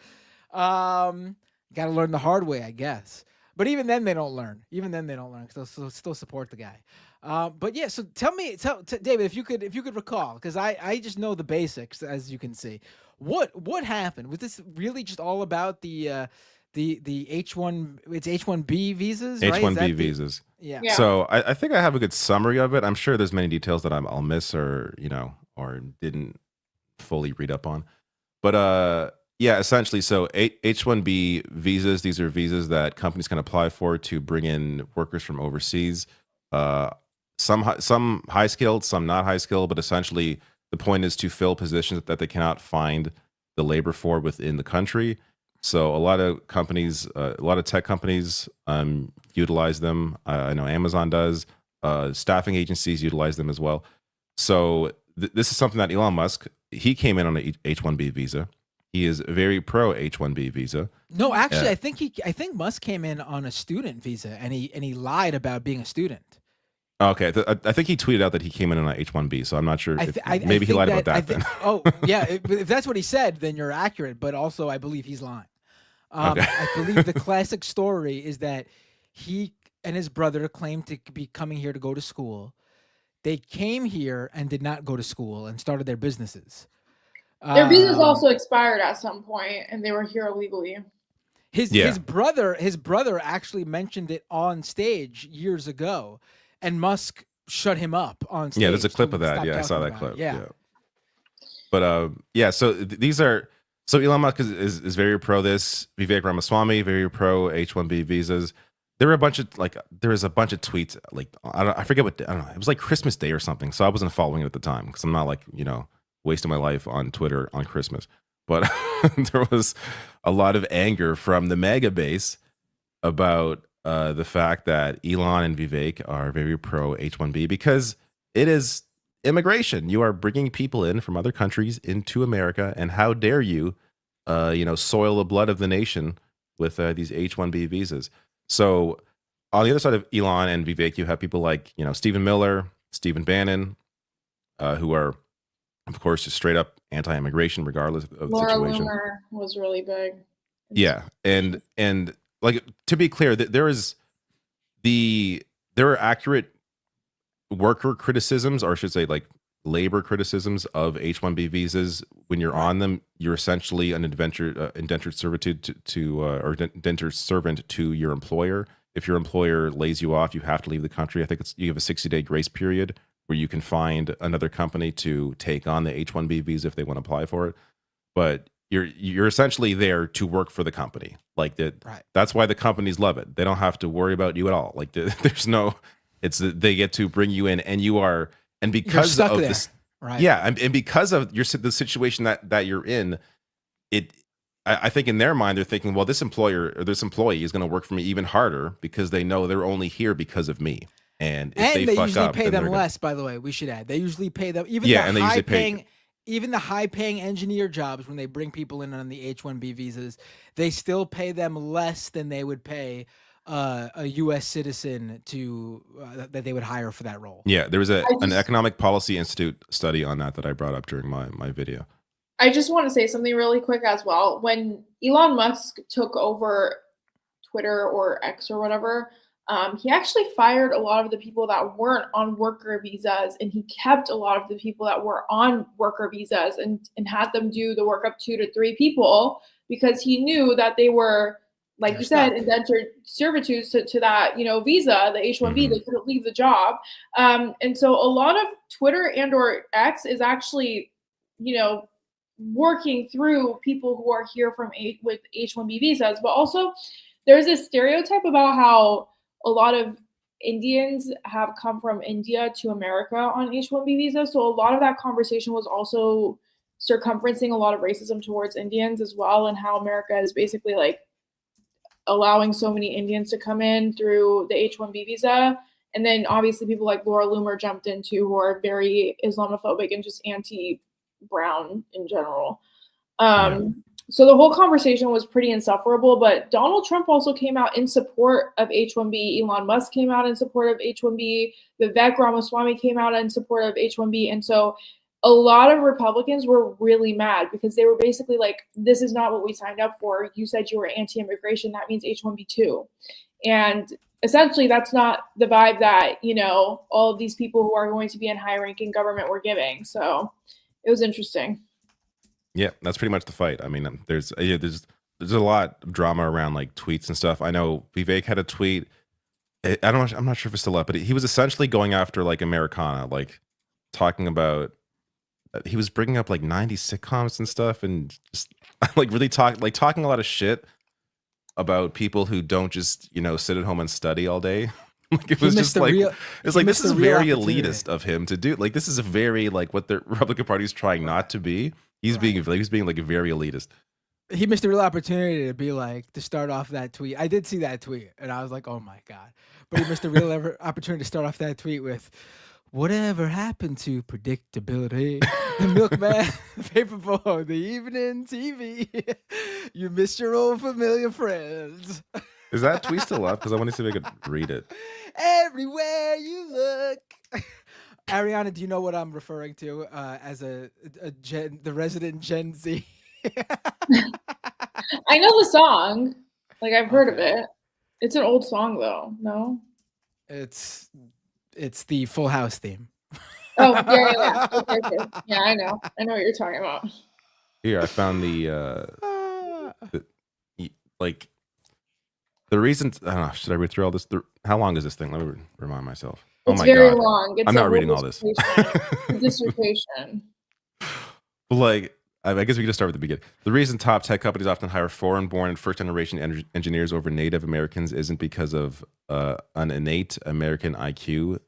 Got to learn the hard way, I guess. But even then, they don't learn. Even then, they don't learn, because they'll still support the guy. But yeah, so tell David, if you could recall, because I just know the basics, as you can see. What happened? Was this really just all about the H1B visas? H1B visas. Yeah. So I think I have a good summary of it. I'm sure there's many details that I'll miss or didn't fully read up on. But yeah, essentially, so H1B visas. These are visas that companies can apply for to bring in workers from overseas. Some high skilled, some not high skilled, but essentially the point is to fill positions that they cannot find the labor for within the country. So a lot of companies, a lot of tech companies utilize them. I know Amazon does. Staffing agencies utilize them as well. So this is something that Elon Musk, he came in on an H-1B visa. He is very pro H-1B visa. No, actually, I think Musk came in on a student visa, and he lied about being a student. Okay, I think he tweeted out that he came in on an H-1B, so I'm not sure. Maybe he lied about that then. Oh, yeah. If that's what he said, then you're accurate. But also, I believe he's lying. Okay. I believe the classic story is that he and his brother claimed to be coming here to go to school. They came here and did not go to school and started their businesses. Their visas also expired at some point, and they were here illegally. His brother actually mentioned it on stage years ago, and Musk shut him up on stage. Yeah, there's a clip of that. Yeah, I saw that clip. Yeah. But so these are Elon Musk is very pro this. Vivek Ramaswamy very pro H-1B visas. There was a bunch of tweets, like I forget what, I don't know, it was like Christmas Day or something, so I wasn't following it at the time because I'm not like, wasting my life on Twitter on Christmas. But there was a lot of anger from the MAGA base about the fact that Elon and Vivek are very pro H-1B because it is immigration. You are bringing people in from other countries into America, and how dare you, soil the blood of the nation with these H-1B visas. So on the other side of Elon and Vivek, you have people like, Stephen Miller, Stephen Bannon, who are, of course, just straight up anti-immigration, regardless of the situation. Laura Loomer was really big. Yeah, and like, to be clear, that there are accurate worker criticisms, or I should say, like, labor criticisms of H-1B visas. When you're on them, you're essentially an indentured servitude or indentured servant to your employer. If your employer lays you off, you have to leave the country. I think you have a 60-day grace period where you can find another company to take on the H-1B visa if they want to apply for it. But you're essentially there to work for the company. Like that. Right. That's why the companies love it. They don't have to worry about you at all. Like there's no. They get to bring you in, and you are. And because of there. this, right? Yeah, and because of the situation that you're in, I think in their mind they're thinking, well, this employer or this employee is going to work for me even harder because they know they're only here because of me. And if they fuck usually up, pay them less. By the way, we should add they usually pay them even the high-paying engineer jobs when they bring people in on the H-1B visas, they still pay them less than they would pay a U.S. citizen that they would hire for that role. Yeah, there was an Economic Policy Institute study on that I brought up during my video. I just want to say something really quick as well. When Elon Musk took over Twitter or X or whatever, he actually fired a lot of the people that weren't on worker visas, and he kept a lot of the people that were on worker visas and had them do the work of 2 to 3 people because he knew that they were, like you said, indentured servitude to that, visa, the H-1B, they couldn't leave the job. And so a lot of Twitter and or X is actually, working through people who are here with H-1B visas. But also there's this stereotype about how a lot of Indians have come from India to America on H-1B visas. So a lot of that conversation was also circumferencing a lot of racism towards Indians as well, and how America is basically like allowing so many Indians to come in through the H-1B visa. And then obviously people like Laura Loomer jumped into who are very Islamophobic and just anti-brown in general. So the whole conversation was pretty insufferable, but Donald Trump also came out in support of H-1B. Elon Musk came out in support of H-1B. Vivek Ramaswamy came out in support of H-1B. And so a lot of Republicans were really mad because they were basically like, this is not what we signed up for. You said you were anti-immigration. That means H-1B too. And essentially that's not the vibe that, all of these people who are going to be in high ranking government were giving. So it was interesting. Yeah, that's pretty much the fight. I mean, there's a lot of drama around like tweets and stuff. I know Vivek had a tweet. I'm not sure if it's still up, but he was essentially going after like Americana, like talking about. He was bringing up like 90s sitcoms and stuff, and just like really talking a lot of shit about people who don't just sit at home and study all day. Like it was just like this is very elitist of him to do. Like this is a very like what the Republican Party is trying not to be. He's being like very elitist. he missed a real opportunity to be like to start off that tweet. I did see that tweet, and I was like, "Oh my god!" But he missed a real opportunity to start off that tweet with, "Whatever happened to predictability? The milkman, the paperboy, the evening TV. You missed your old familiar friends." Is that tweet still up? Because I want to see if I could read it. Everywhere you look. Ariana, do you know what I'm referring to as the resident Gen Z? I know the song. Like, I've heard of Okay. it. It's an old song, though. No? It's the Full House theme. Oh, yeah. Okay. Yeah, I know. I know what you're talking about. Here, I found like the reason. I don't know. Should I read through all this? How long is this thing? Let me remind myself. Oh It's my very god, long. It's I'm a not whole reading all this. dissertation. Like, I guess we can just start with the beginning. The reason top tech companies often hire foreign-born and first-generation engineers over Native Americans isn't because of an innate American IQ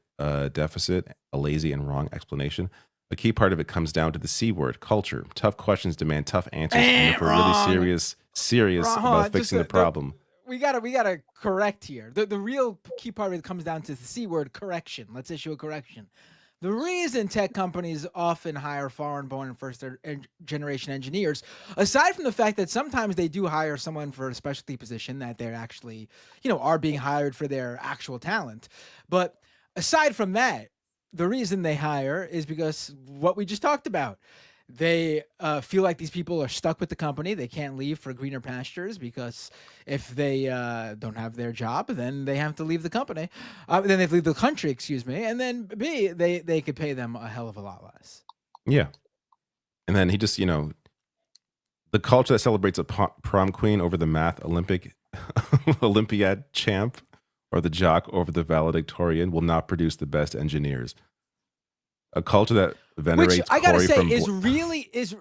deficit, a lazy and wrong explanation. A key part of it comes down to the C word, culture. Tough questions demand tough answers. And if we're really serious Wrong. about fixing the problem. We gotta correct here. The real key part of it comes down to the C word, correction. Let's issue a correction. The reason tech companies often hire foreign-born and first-generation engineers, aside from the fact that sometimes they do hire someone for a specialty position that they're actually, are being hired for their actual talent. But aside from that, the reason they hire is because what we just talked about. They feel like these people are stuck with the company. They can't leave for greener pastures because if they don't have their job, then they have to leave the company. Then they have to leave the country, excuse me. And then B, they could pay them a hell of a lot less. Yeah. And then he just, the culture that celebrates a prom queen over the math Olympiad champ or the jock over the valedictorian will not produce the best engineers. A culture that venerates Which I gotta Corey say from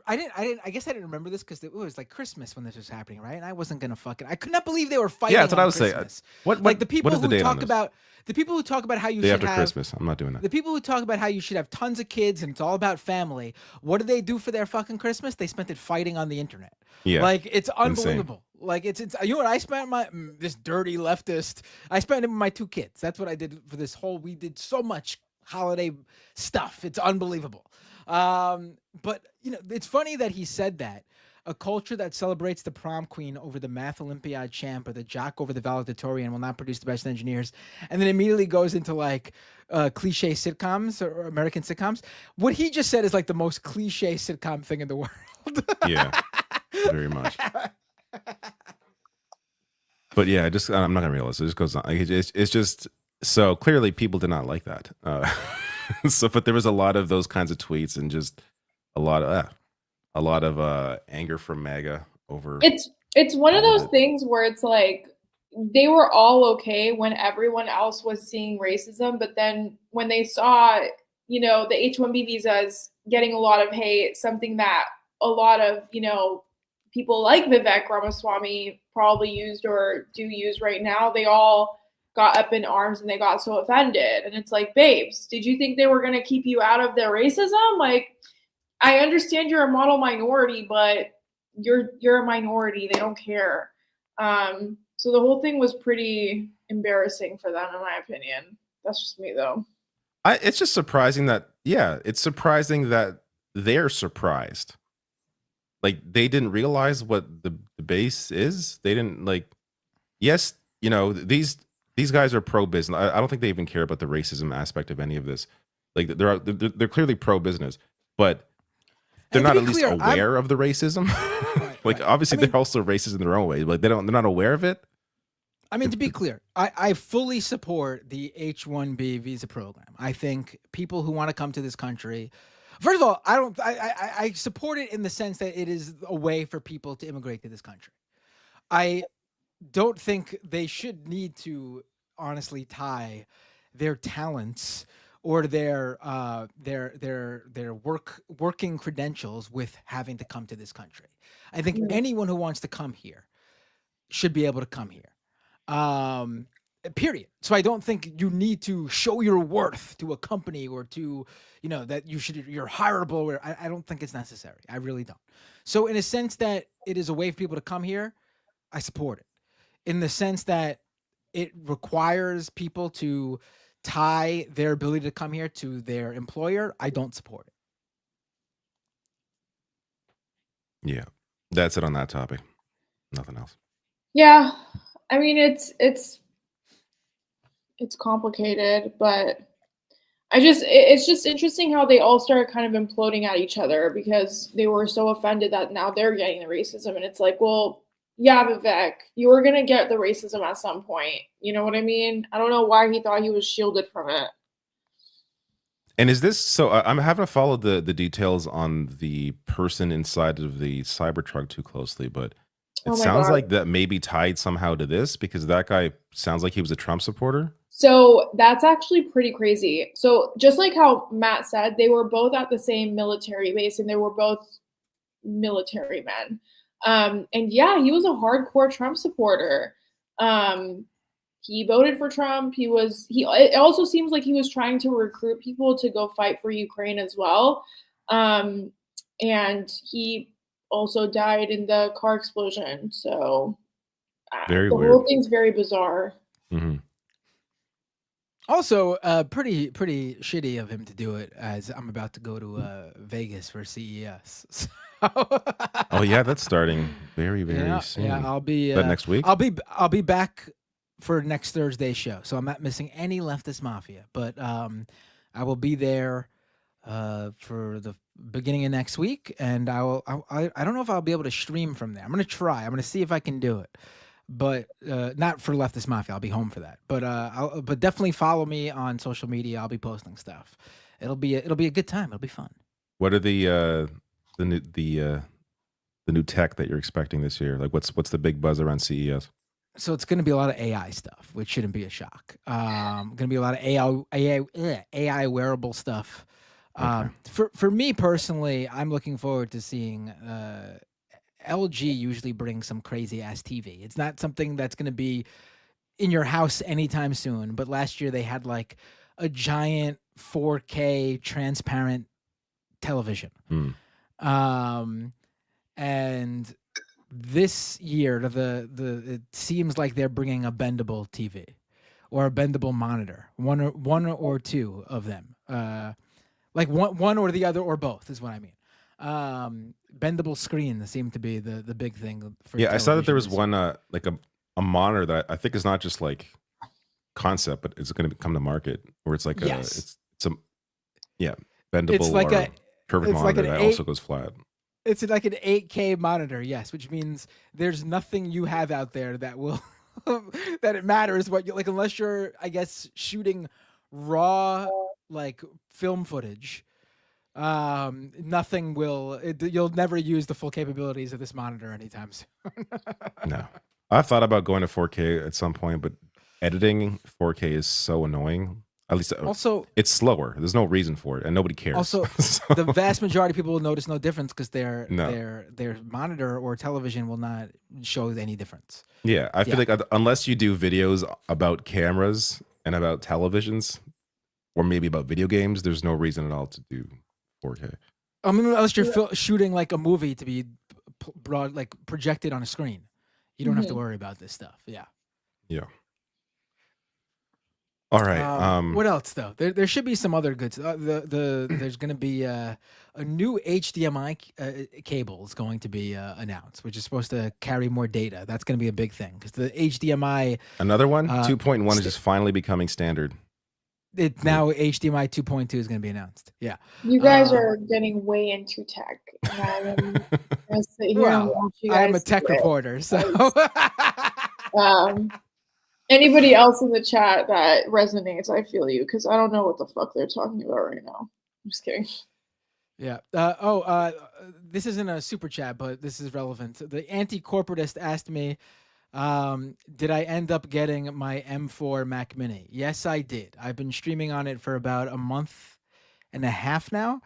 I guess I didn't remember this because it was like Christmas when this was happening, right? And I wasn't gonna I could not believe they were fighting. Yeah, that's what I was Christmas. saying. What like the people what is the who date on talk this? about the people who talk about how you Day should after have Christmas. I'm not doing that. the people who talk about how you should have tons of kids and it's all about family. What do they do for their fucking Christmas? They spent it fighting on the internet. Yeah, like it's insane. unbelievable. Like it's you know what I spent this dirty leftist. I spent it with my 2 kids. That's what I did for this whole. We did so much holiday stuff. It's unbelievable. But it's funny that he said that. A culture that celebrates the prom queen over the math Olympiad champ or the jock over the valedictorian will not produce the best engineers. And then immediately goes into like cliche sitcoms or American sitcoms. What he just said is like the most cliche sitcom thing in the world. Yeah, very much. But yeah, I'm not gonna realize it just goes on. It's just so clearly people did not like that. But there was a lot of those kinds of tweets and just a lot of anger from MAGA over. It's one of those things where it's like they were all okay when everyone else was seeing racism, but then when they saw, the H-1B visas getting a lot of hate, something that a lot of, people like Vivek Ramaswamy probably used or do use right now, they all got up in arms and they got so offended. And it's like, babes, did you think they were going to keep you out of their racism? Like, I understand you're a model minority, but you're a minority. They don't care. So the whole thing was pretty embarrassing for them, in my opinion. That's just me, though. It's just surprising that, it's surprising that they're surprised. Like, they didn't realize what the base is. They didn't yes, these guys are pro-business. I don't think they even care about the racism aspect of any of this. Like, they're clearly pro-business, but they're not at least aware of the racism. Obviously, they're also racist in their own way. Like, they're not aware of it. I mean, to be clear, I fully support the H-1B visa program. I think people who want to come to this country, first of all, I support it in the sense that it is a way for people to immigrate to this country. I don't think they should need to honestly tie their talents or their working credentials with having to come to this country. I think anyone who wants to come here should be able to come here. period. So I don't think you need to show your worth to a company or to, that you're hireable. Or I don't think it's necessary. I really don't. So in a sense that it is a way for people to come here, I support it. In the sense that it requires people to tie their ability to come here to their employer, I don't support it. Yeah, that's it on that topic. Nothing else. Yeah, I mean it's complicated, but it's just interesting how they all started kind of imploding at each other because they were so offended that now they're getting the racism, and it's like, well, yeah, Vivek, you were gonna get the racism at some point. You know what I mean? I don't know why he thought he was shielded from it. And is this so? I'm having to follow the details on the person inside of the Cybertruck too closely, but it sounds like that may be tied somehow to this because that guy sounds like he was a Trump supporter. So that's actually pretty crazy. So just like how Matt said, they were both at the same military base and they were both military men. And yeah, he was a hardcore Trump supporter. He voted for Trump. It also seems like he was trying to recruit people to go fight for Ukraine as well. And he also died in the car explosion. So Very the weird. whole thing's very bizarre. Mm-hmm. Also, pretty shitty of him to do it as I'm about to go to Vegas for CES. So Oh yeah, that's starting very soon. Yeah, I'll be. But next week, I'll be back for next Thursday's show, so I'm not missing any Leftist Mafia. But I will be there for the beginning of next week, and I don't know if I'll be able to stream from there. I'm gonna try. I'm gonna see if I can do it. But not for Leftist Mafia. I'll be home for that. But but definitely follow me on social media. I'll be posting stuff. It'll be a good time. It'll be fun. What are the new tech that you're expecting this year? Like what's the big buzz around CES? So it's going to be a lot of AI stuff, which shouldn't be a shock. Going to be a lot of AI wearable stuff. Okay. For me personally, I'm looking forward to seeing. LG usually brings some crazy ass TV. It's not something that's going to be in your house anytime soon. But last year they had like a giant 4K transparent television. And this year it seems like they're bringing a bendable TV or a bendable monitor, one or two of them, like one or the other or both is what I mean. Bendable screen seem to be the big thing for I saw that there was one like a monitor that I think is not just like concept, but it's going to come to market where it's like it's a bendable it's like or curved monitor that also goes flat. It's like an 8K monitor, yes, which means there's nothing you have out there that will that it matters what you like, unless you're, I guess, shooting raw like film footage. Nothing will. You'll never use the full capabilities of this monitor anytime soon. No, I've thought about going to 4K at some point, but editing 4K is so annoying. At least also it's slower. There's no reason for it, and nobody cares. Also, the vast majority of people will notice no difference because their monitor or television will not show any difference. Yeah, I feel like unless you do videos about cameras and about televisions, or maybe about video games, there's no reason at all to do 4K. I mean, unless you're shooting like a movie to be projected on a screen, you don't have to worry about this stuff. Yeah. All right. What else though? There should be some other good. There's going to be a new HDMI cable is going to be announced, which is supposed to carry more data. That's going to be a big thing because the HDMI. Another one, 2.1 is just finally becoming standard. It's now HDMI 2.2 is going to be announced. Yeah. You guys are getting way into tech. And I'm sit here and watch you guys. I'm a tech reporter, so. Anybody else in the chat that resonates, I feel you, because I don't know what the fuck they're talking about right now. I'm just kidding. Yeah. This isn't a super chat, but this is relevant. The anti-corporatist asked me, did I end up getting my M4 Mac Mini? Yes, I did. I've been streaming on it for about a month and a half now,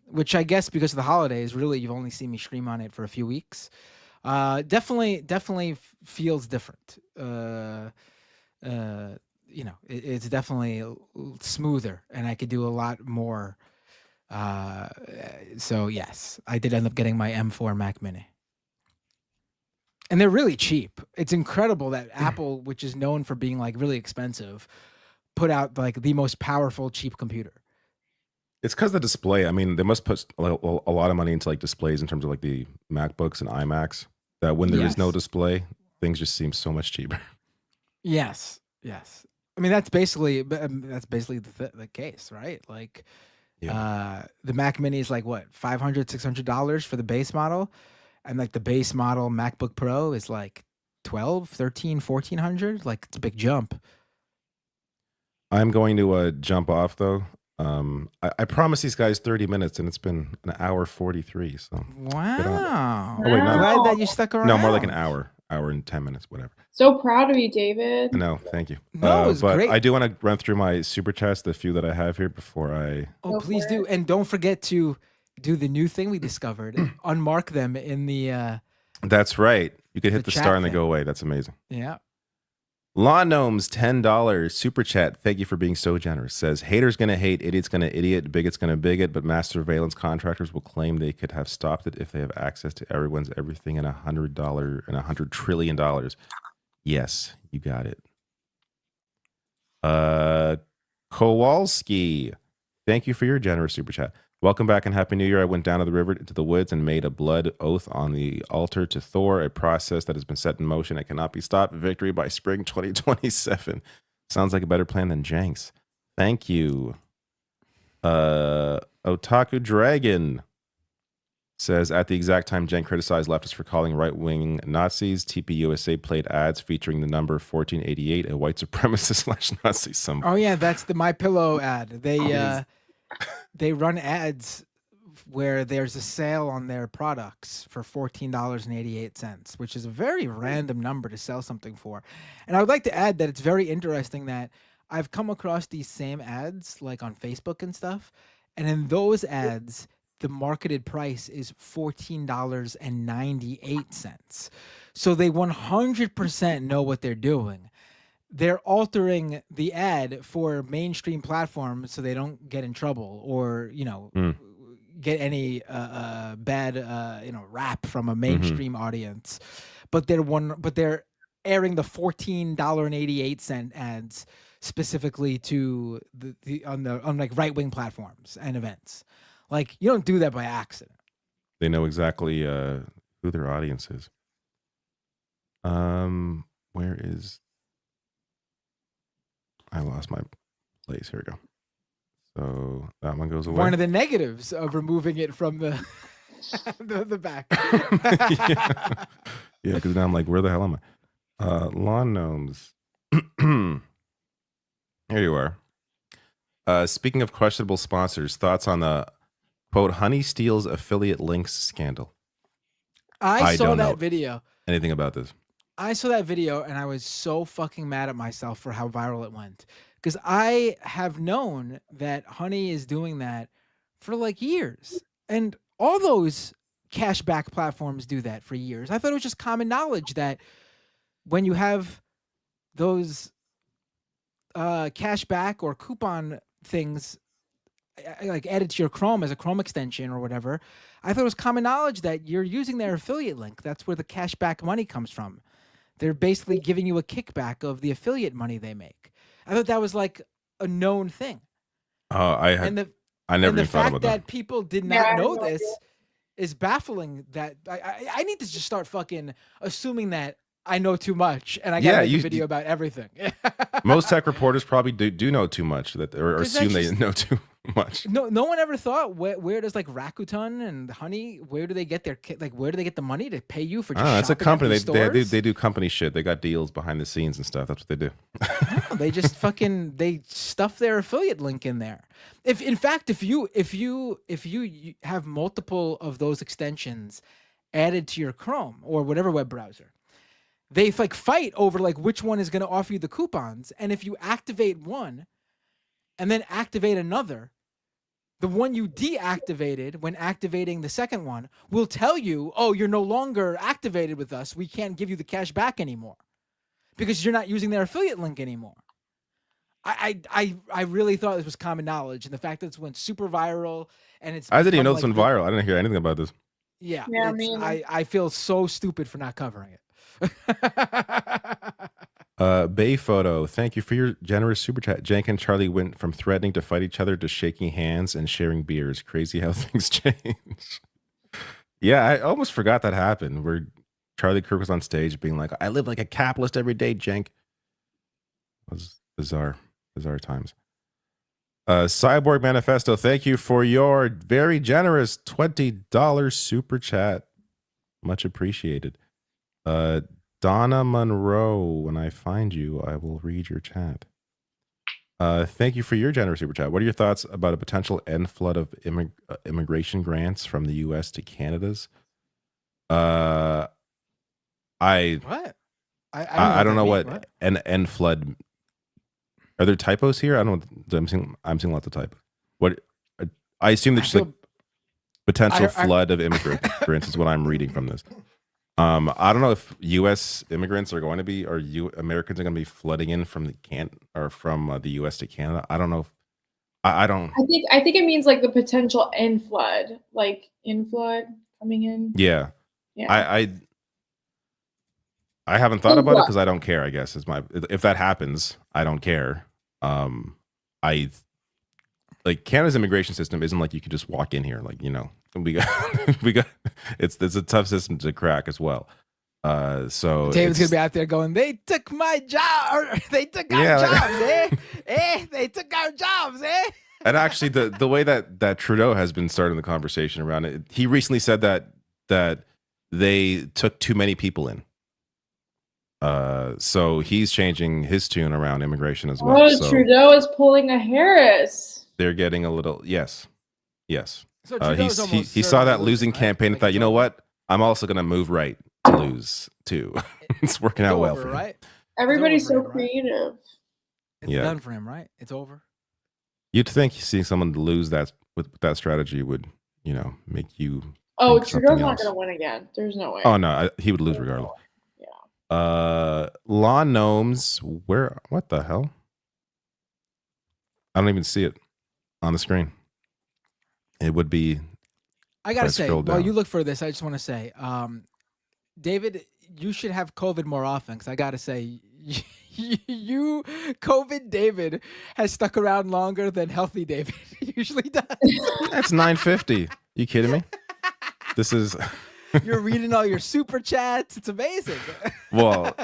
which I guess because of the holidays, really, you've only seen me stream on it for a few weeks. Definitely feels different. it's definitely smoother, and I could do a lot more. So yes, I did end up getting my M4 Mac Mini. And they're really cheap. It's incredible that Apple, which is known for being like really expensive, put out like the most powerful cheap computer. It's because the display. I mean, they must put a lot of money into like displays in terms of like the MacBooks and iMacs. That when there is no display, things just seem so much cheaper. Yes. I mean, that's basically the case, right? Like, the Mac Mini is like what, $500, $600 for the base model, and like the base model MacBook Pro is like 12, 13, 1400. Like, it's a big jump. I'm going to jump off though. I promised these guys 30 minutes, and it's been an hour 43. So wow. Oh wait, I'm glad that you stuck around. No, more like an hour and 10 minutes, whatever. So proud of you, David. No, thank you. No, it was but great. I do want to run through my super chats, the few that I have here before I. Oh, please do, and don't forget to do the new thing we discovered. Unmark them in the. That's right. You could hit the star and they thing. go away. That's amazing. Yeah. Lawn Gnomes, $10 super chat. Thank you for being so generous. Says haters gonna hate, idiots gonna idiot, bigots gonna bigot, but mass surveillance contractors will claim they could have stopped it if they have access to everyone's everything and $100 trillion. Yes, you got it. Kowalski, thank you for your generous super chat. Welcome back and Happy New Year. I went down to the river to the woods and made a blood oath on the altar to Thor, a process that has been set in motion and cannot be stopped. Victory by spring 2027. Sounds like a better plan than Jenks. Thank you. Otaku Dragon says, at the exact time Cenk criticized leftists for calling right-wing Nazis, TPUSA played ads featuring the number 1488, a white supremacist / Nazi symbol. Oh yeah, that's the My Pillow ad. They run ads where there's a sale on their products for $14.88, which is a very random number to sell something for. And I would like to add that it's very interesting that I've come across these same ads like on Facebook and stuff, and in those ads, the marketed price is $14.98. So they 100% know what they're doing. They're altering the ad for mainstream platforms so they don't get in trouble or, get any bad rap from a mainstream audience. But they're airing the $14.88 ads specifically to on like right-wing platforms and events. Like, you don't do that by accident. They know exactly who their audience is. Where is... I lost my place. Here we go. So that one goes away. One of the negatives of removing it from the the back. Yeah, because now I'm like, where the hell am I? Lawn Gnomes. Here you are. Speaking of questionable sponsors, thoughts on the quote Honey Steals affiliate links scandal? I saw don't that know video. Anything about this? I saw that video and I was so fucking mad at myself for how viral it went. Because I have known that Honey is doing that for like years. And all those cashback platforms do that for years. I thought it was just common knowledge that when you have those cashback or coupon things like added to your Chrome as a Chrome extension or whatever, I thought it was common knowledge that you're using their affiliate link. That's where the cashback money comes from. They're basically giving you a kickback of the affiliate money they make. I thought that was like a known thing. I never even thought about that. The fact that people did not know this is baffling. That I need to just start fucking assuming that I know too much and I gotta make a video about everything. Most tech reporters probably do know too much or assume they know too much. No one ever thought where does like Rakuten and Honey, where do they get the money to pay you for just it's a company. They do company shit. They got deals behind the scenes and stuff. That's what they do. No, they just fucking they stuff their affiliate link in there. If you have multiple of those extensions added to your Chrome or whatever web browser, they like fight over like which one is going to offer you the coupons. And if you activate one and then activate another, the one you deactivated when activating the second one will tell you, oh, you're no longer activated with us. We can't give you the cash back anymore. because you're not using their affiliate link anymore. I really thought this was common knowledge, and the fact that it went super viral and it's I didn't even know become, this like, went viral. I didn't hear anything about this. Yeah, Yeah, I feel so stupid for not covering it. Bay Photo, thank you for your generous super chat. Cenk and Charlie went from threatening to fight each other to shaking hands and sharing beers. Crazy how things change. Yeah, I almost forgot that happened, where Charlie Kirk was on stage being like, I live like a capitalist every day, Cenk. It was bizarre times. Cyborg Manifesto, thank you for your very generous $20 super chat. Much appreciated. Donna Monroe, when I find you, I will read your chat. Thank you for your generous super chat. What are your thoughts about a potential end flood of immigration grants from the U.S. to Canada's? What? I don't know what an end flood. Are there typos here? I don't know. I'm seeing lots of typos. What? I assume there's like potential flood of immigrants is what I'm reading from this. I don't know if U.S. immigrants are going to be, or Americans are going to be flooding in from the U.S. to Canada. I don't know. I don't. I think it means like the potential inflood, like inflood coming in. Yeah. Yeah. I haven't thought about it because I don't care. I guess if that happens, I don't care. Like Canada's immigration system isn't like you could just walk in here, like, you know. We got it's a tough system to crack as well. So David's gonna be out there going, they took my job, or they took our jobs, they took our jobs, And actually, the way that Trudeau has been starting the conversation around it, he recently said that they took too many people in. So he's changing his tune around immigration as well. Oh, so Trudeau is pulling a Harris. They're getting a little yes. So he saw that losing campaign and thought, you know what? I'm also going to move right to lose too. It's working out well for him. Right? Everybody's so creative. It's done for him, right? It's over. You'd think seeing someone lose that with that strategy would, you know, make you. Oh, Trudeau's not going to win again. There's no way. Oh no, he would lose regardless. Yeah. Lawn gnomes. What the hell? I don't even see it on the screen. It would be. I gotta say, while you look for this, I just want to say, David, you should have COVID more often, because I gotta say, you COVID David has stuck around longer than healthy David usually does. That's 950. You kidding me? This is. You're reading all your super chats. It's amazing. Well,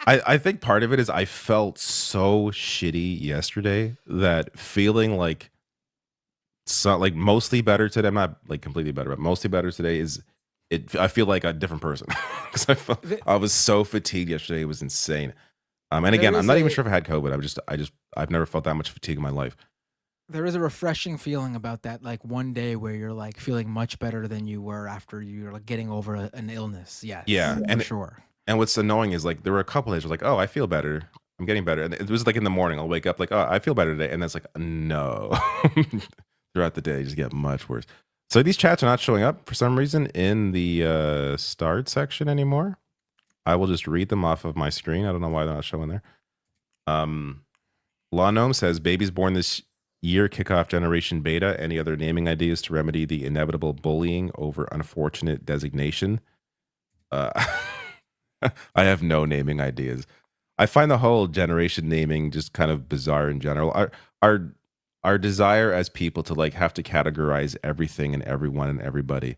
I think part of it is I felt so shitty yesterday that feeling like mostly better today. I'm not like completely better, but mostly better today is it. I feel like a different person because I was so fatigued yesterday. It was insane. And again, I'm not even sure if I had COVID. I've never felt that much fatigue in my life. There is a refreshing feeling about that, like one day where you're like feeling much better than you were after you're like getting over an illness. Yes, yeah, and sure. And what's annoying is like there were a couple days where like, oh, I feel better. I'm getting better. And it was like in the morning, I'll wake up like, oh, I feel better today. And that's like, no. Throughout the day, just get much worse. So these chats are not showing up for some reason in the start section anymore. I will just read them off of my screen. I don't know why they're not showing there. Law Gnome says, babies born this year kick off Generation Beta. Any other naming ideas to remedy the inevitable bullying over unfortunate designation? I have no naming ideas. I find the whole generation naming just kind of bizarre in general. Our desire as people to like have to categorize everything and everyone and everybody,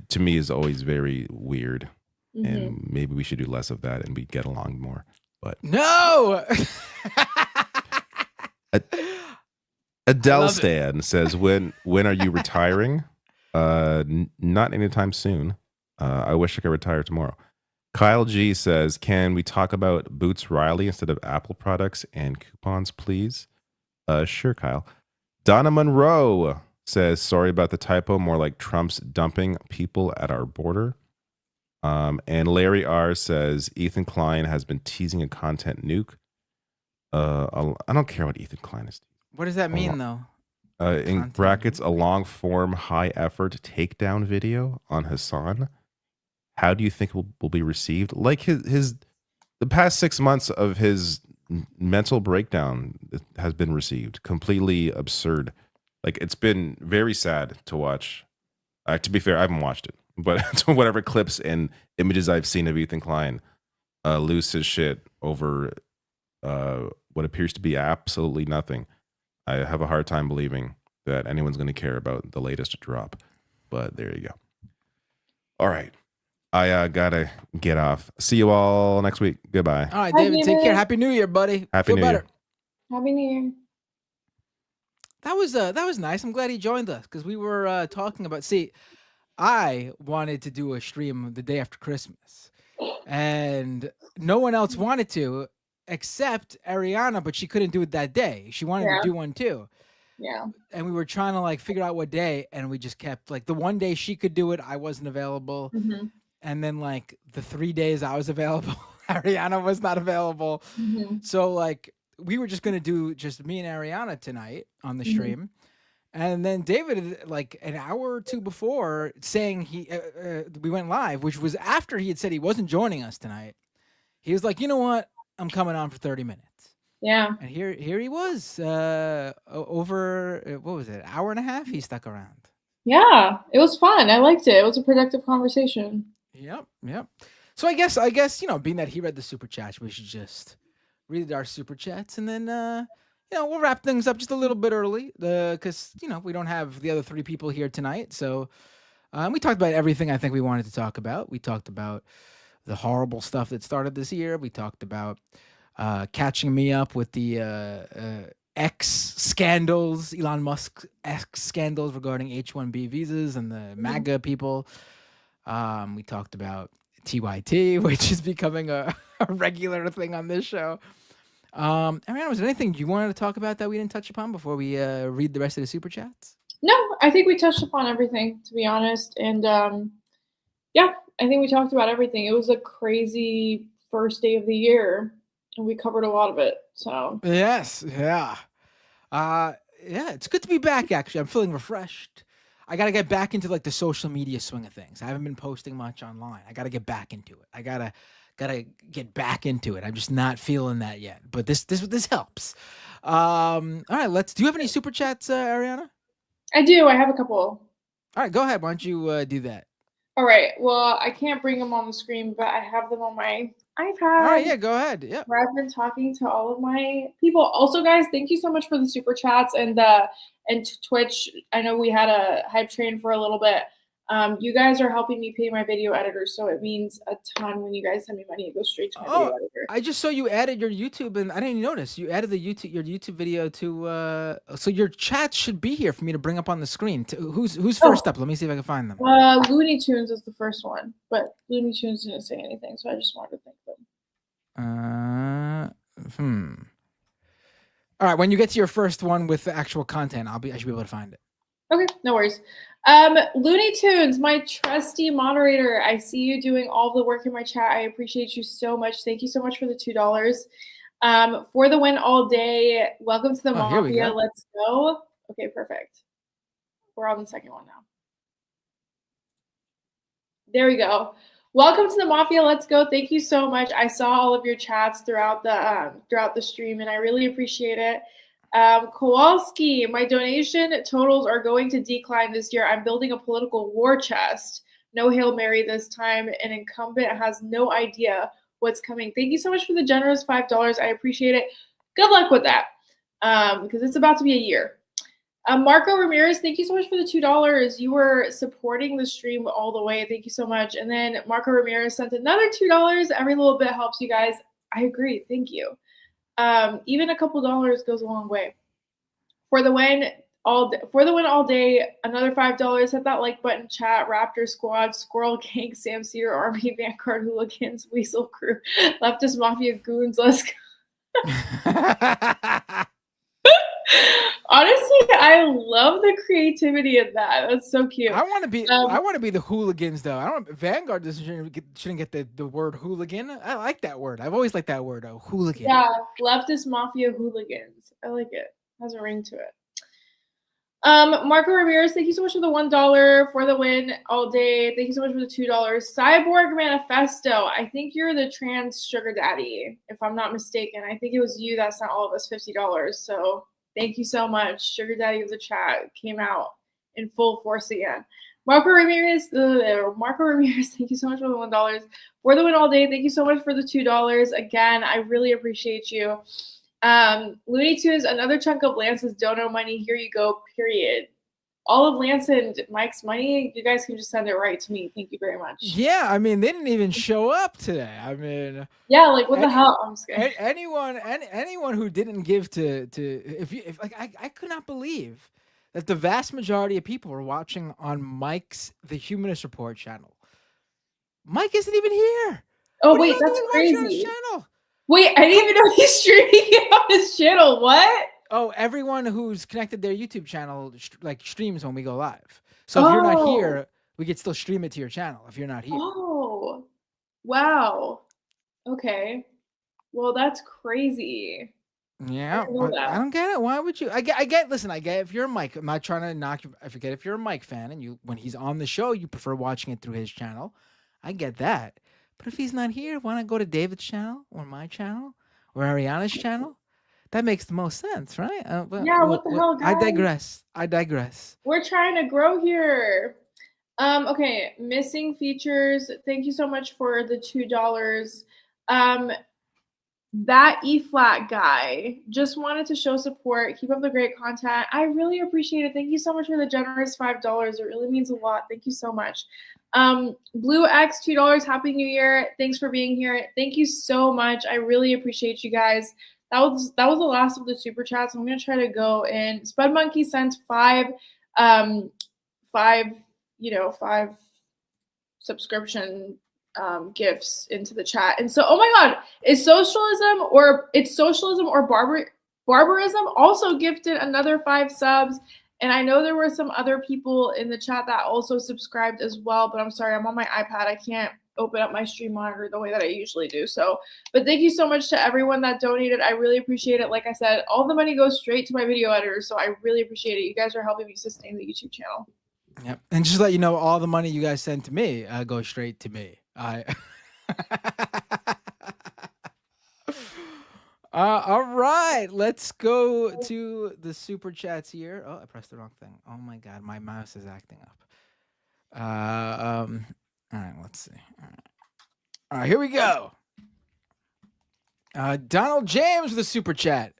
to me is always very weird. Mm-hmm. And maybe we should do less of that and we get along more. But no. Adele Stan says, when are you retiring? Not anytime soon. I wish I could retire tomorrow. Kyle G says, can we talk about Boots Riley instead of Apple products and coupons, please? Sure, Kyle. Donna Monroe says, sorry about the typo, more like Trump's dumping people at our border. And Larry R says, Ethan Klein has been teasing a content nuke. I don't care what Ethan Klein is. What does that mean, though? In brackets, a long form, high effort takedown video on Hassan. How do you think will be received? Like his the past 6 months of his mental breakdown has been received. Completely absurd. Like, it's been very sad to watch. To be fair, I haven't watched it, but to whatever clips and images I've seen of Ethan Klein lose his shit over what appears to be absolutely nothing. I have a hard time believing that anyone's going to care about the latest drop, but there you go. All right. I gotta get off. See you all next week. Goodbye. All right, Bye, David, take care. David. Happy New Year, buddy. Happy Feel New better. Year. Happy New Year. That was nice. I'm glad he joined us because we were talking about. See, I wanted to do a stream the day after Christmas, and no one else wanted to except Ariana, but she couldn't do it that day. She wanted to do one too. Yeah. And we were trying to like figure out what day, and we just kept like the one day she could do it, I wasn't available. Mm-hmm. And then like the 3 days I was available, Ariana was not available. Mm-hmm. So like we were just gonna do just me and Ariana tonight on the stream. And then David, like an hour or two before, saying we went live, which was after he had said he wasn't joining us tonight. He was like, you know what? I'm coming on for 30 minutes. Yeah. And here he was over, what was it, hour and a half? He stuck around. Yeah. It was fun. I liked it. It was a productive conversation. Yep. So I guess, being that he read the super chats, we should just read our super chats and then, we'll wrap things up just a little bit early because, we don't have the other 3 people here tonight. So we talked about everything I think we wanted to talk about. We talked about the horrible stuff that started this year. We talked about catching me up with the X scandals, Elon Musk X scandals regarding H-1B visas and the MAGA people. We talked about TYT, which is becoming a regular thing on this show. Ariana, was there anything you wanted to talk about that we didn't touch upon before we read the rest of the super chats? No, I think we touched upon everything, to be honest. And I think we talked about everything. It was a crazy first day of the year, and we covered a lot of it. So yes, yeah. It's good to be back. Actually, I'm feeling refreshed. I got to get back into like the social media swing of things. I haven't been posting much online. I got to get back into it. I gotta get back into it. I'm just not feeling that yet. But this helps. All right, do you have any super chats, Ariana? I do. I have a couple. All right, go ahead. Why don't you do that? All right. Well, I can't bring them on the screen, but I have them on my iPad. All right, yeah, go ahead. Yeah. Where I've been talking to all of my people. Also, guys, thank you so much for the super chats and Twitch. I know we had a hype train for a little bit. You guys are helping me pay my video editor, so it means a ton when you guys send me money. It goes straight to my video editor. I just saw you added your YouTube, and I didn't even notice you added your YouTube video to. So your chat should be here for me to bring up on the screen. Who's first up? Let me see if I can find them. Looney Tunes is the first one, but Looney Tunes didn't say anything, so I just wanted to thank them. All right, when you get to your first one with the actual content, I should be able to find it. Okay, no worries. Looney Tunes, my trusty moderator. I see you doing all the work in my chat. I appreciate you so much. Thank you so much for the $2. For the win all day. Welcome to the Mafia. Let's go. Okay, perfect. We're on the second one now. There we go. Welcome to the Mafia. Let's go. Thank you so much. I saw all of your chats throughout the stream, and I really appreciate it. Kowalski, my donation totals are going to decline this year. I'm building a political war chest. No Hail Mary this time. An incumbent has no idea what's coming. Thank you so much for the generous $5. I appreciate it. Good luck with that because it's about to be a year. Marco Ramirez, thank you so much for the $2. You were supporting the stream all the way. Thank you so much. And then Marco Ramirez sent another $2. Every little bit helps you guys. I agree. Thank you. Even a couple dollars goes a long way. For the win all day, another $5. Hit that like button, chat, Raptor Squad, Squirrel Gang, Sam Seer, Army, Vanguard, Hooligans, Weasel Crew, Leftist Mafia, Goons, let's go. Honestly, I love the creativity of that. That's so cute. I want to be the hooligans though. I don't. Vanguard shouldn't get the word hooligan. I like that word. I've always liked that word. Hooligan. Yeah, Leftist Mafia hooligans. I like it. Has a ring to it. Marco Ramirez, thank you so much for the $1 for the win all day. Thank you so much for the $2. Cyborg Manifesto, I think you're the trans sugar daddy, if I'm not mistaken. I think it was you that sent all of us $50. So thank you so much. Sugar daddy of the chat came out in full force again. Marco Ramirez, thank you so much for the $1 for the win all day. Thank you so much for the $2. Again, I really appreciate you. Looney Tunes, another chunk of Lance's dono money. Here you go, period. All of Lance and Mike's money, you guys can just send it right to me. Thank you very much. Yeah, I mean, they didn't even show up today. I mean, yeah, like what the hell? I'm scared. Anyone who didn't give to if I could not believe that the vast majority of people were watching on Mike's The Humanist Report channel. Mike isn't even here. Oh, wait, that's crazy. Wait, I didn't even know he's streaming on his channel. What? Oh, everyone who's connected their YouTube channel streams when we go live. So if you're not here, we could still stream it to your channel if you're not here. Oh, wow. Okay. Well, that's crazy. Yeah, but I don't get it. Why would you? I get. Listen, I get if you're a Mike. I'm not trying to knock you. I forget if you're a Mike fan and when he's on the show, you prefer watching it through his channel. I get that. But if he's not here, why not go to David's channel or my channel or Ariana's channel? That makes the most sense, right? Yeah, what the hell, guys? I digress. We're trying to grow here. Okay, missing features. Thank you so much for the $2. That E-flat guy just wanted to show support. Keep up the great content. I really appreciate it. Thank you so much for the generous $5. It really means a lot. Thank you so much. Blue X, $2. Happy New Year. Thanks for being here. Thank you so much. I really appreciate you guys. That was the last of the super chats. I'm gonna try to go in. Spud Monkey sent five subscription gifts into the chat. And so, oh my God, it's socialism or barbarism also gifted another 5 subs. And I know there were some other people in the chat that also subscribed as well, but I'm sorry, I'm on my iPad. I can't open up my stream monitor the way that I usually do. So, but thank you so much to everyone that donated. I really appreciate it. Like I said, all the money goes straight to my video editor. So I really appreciate it. You guys are helping me sustain the YouTube channel. Yep. And just to let you know, all the money you guys send to me goes straight to me. All right, let's go to the super chats here. Oh, I pressed the wrong thing. Oh my God, my mouse is acting up. All right, let's see. All right, here we go. Donald James with a super chat,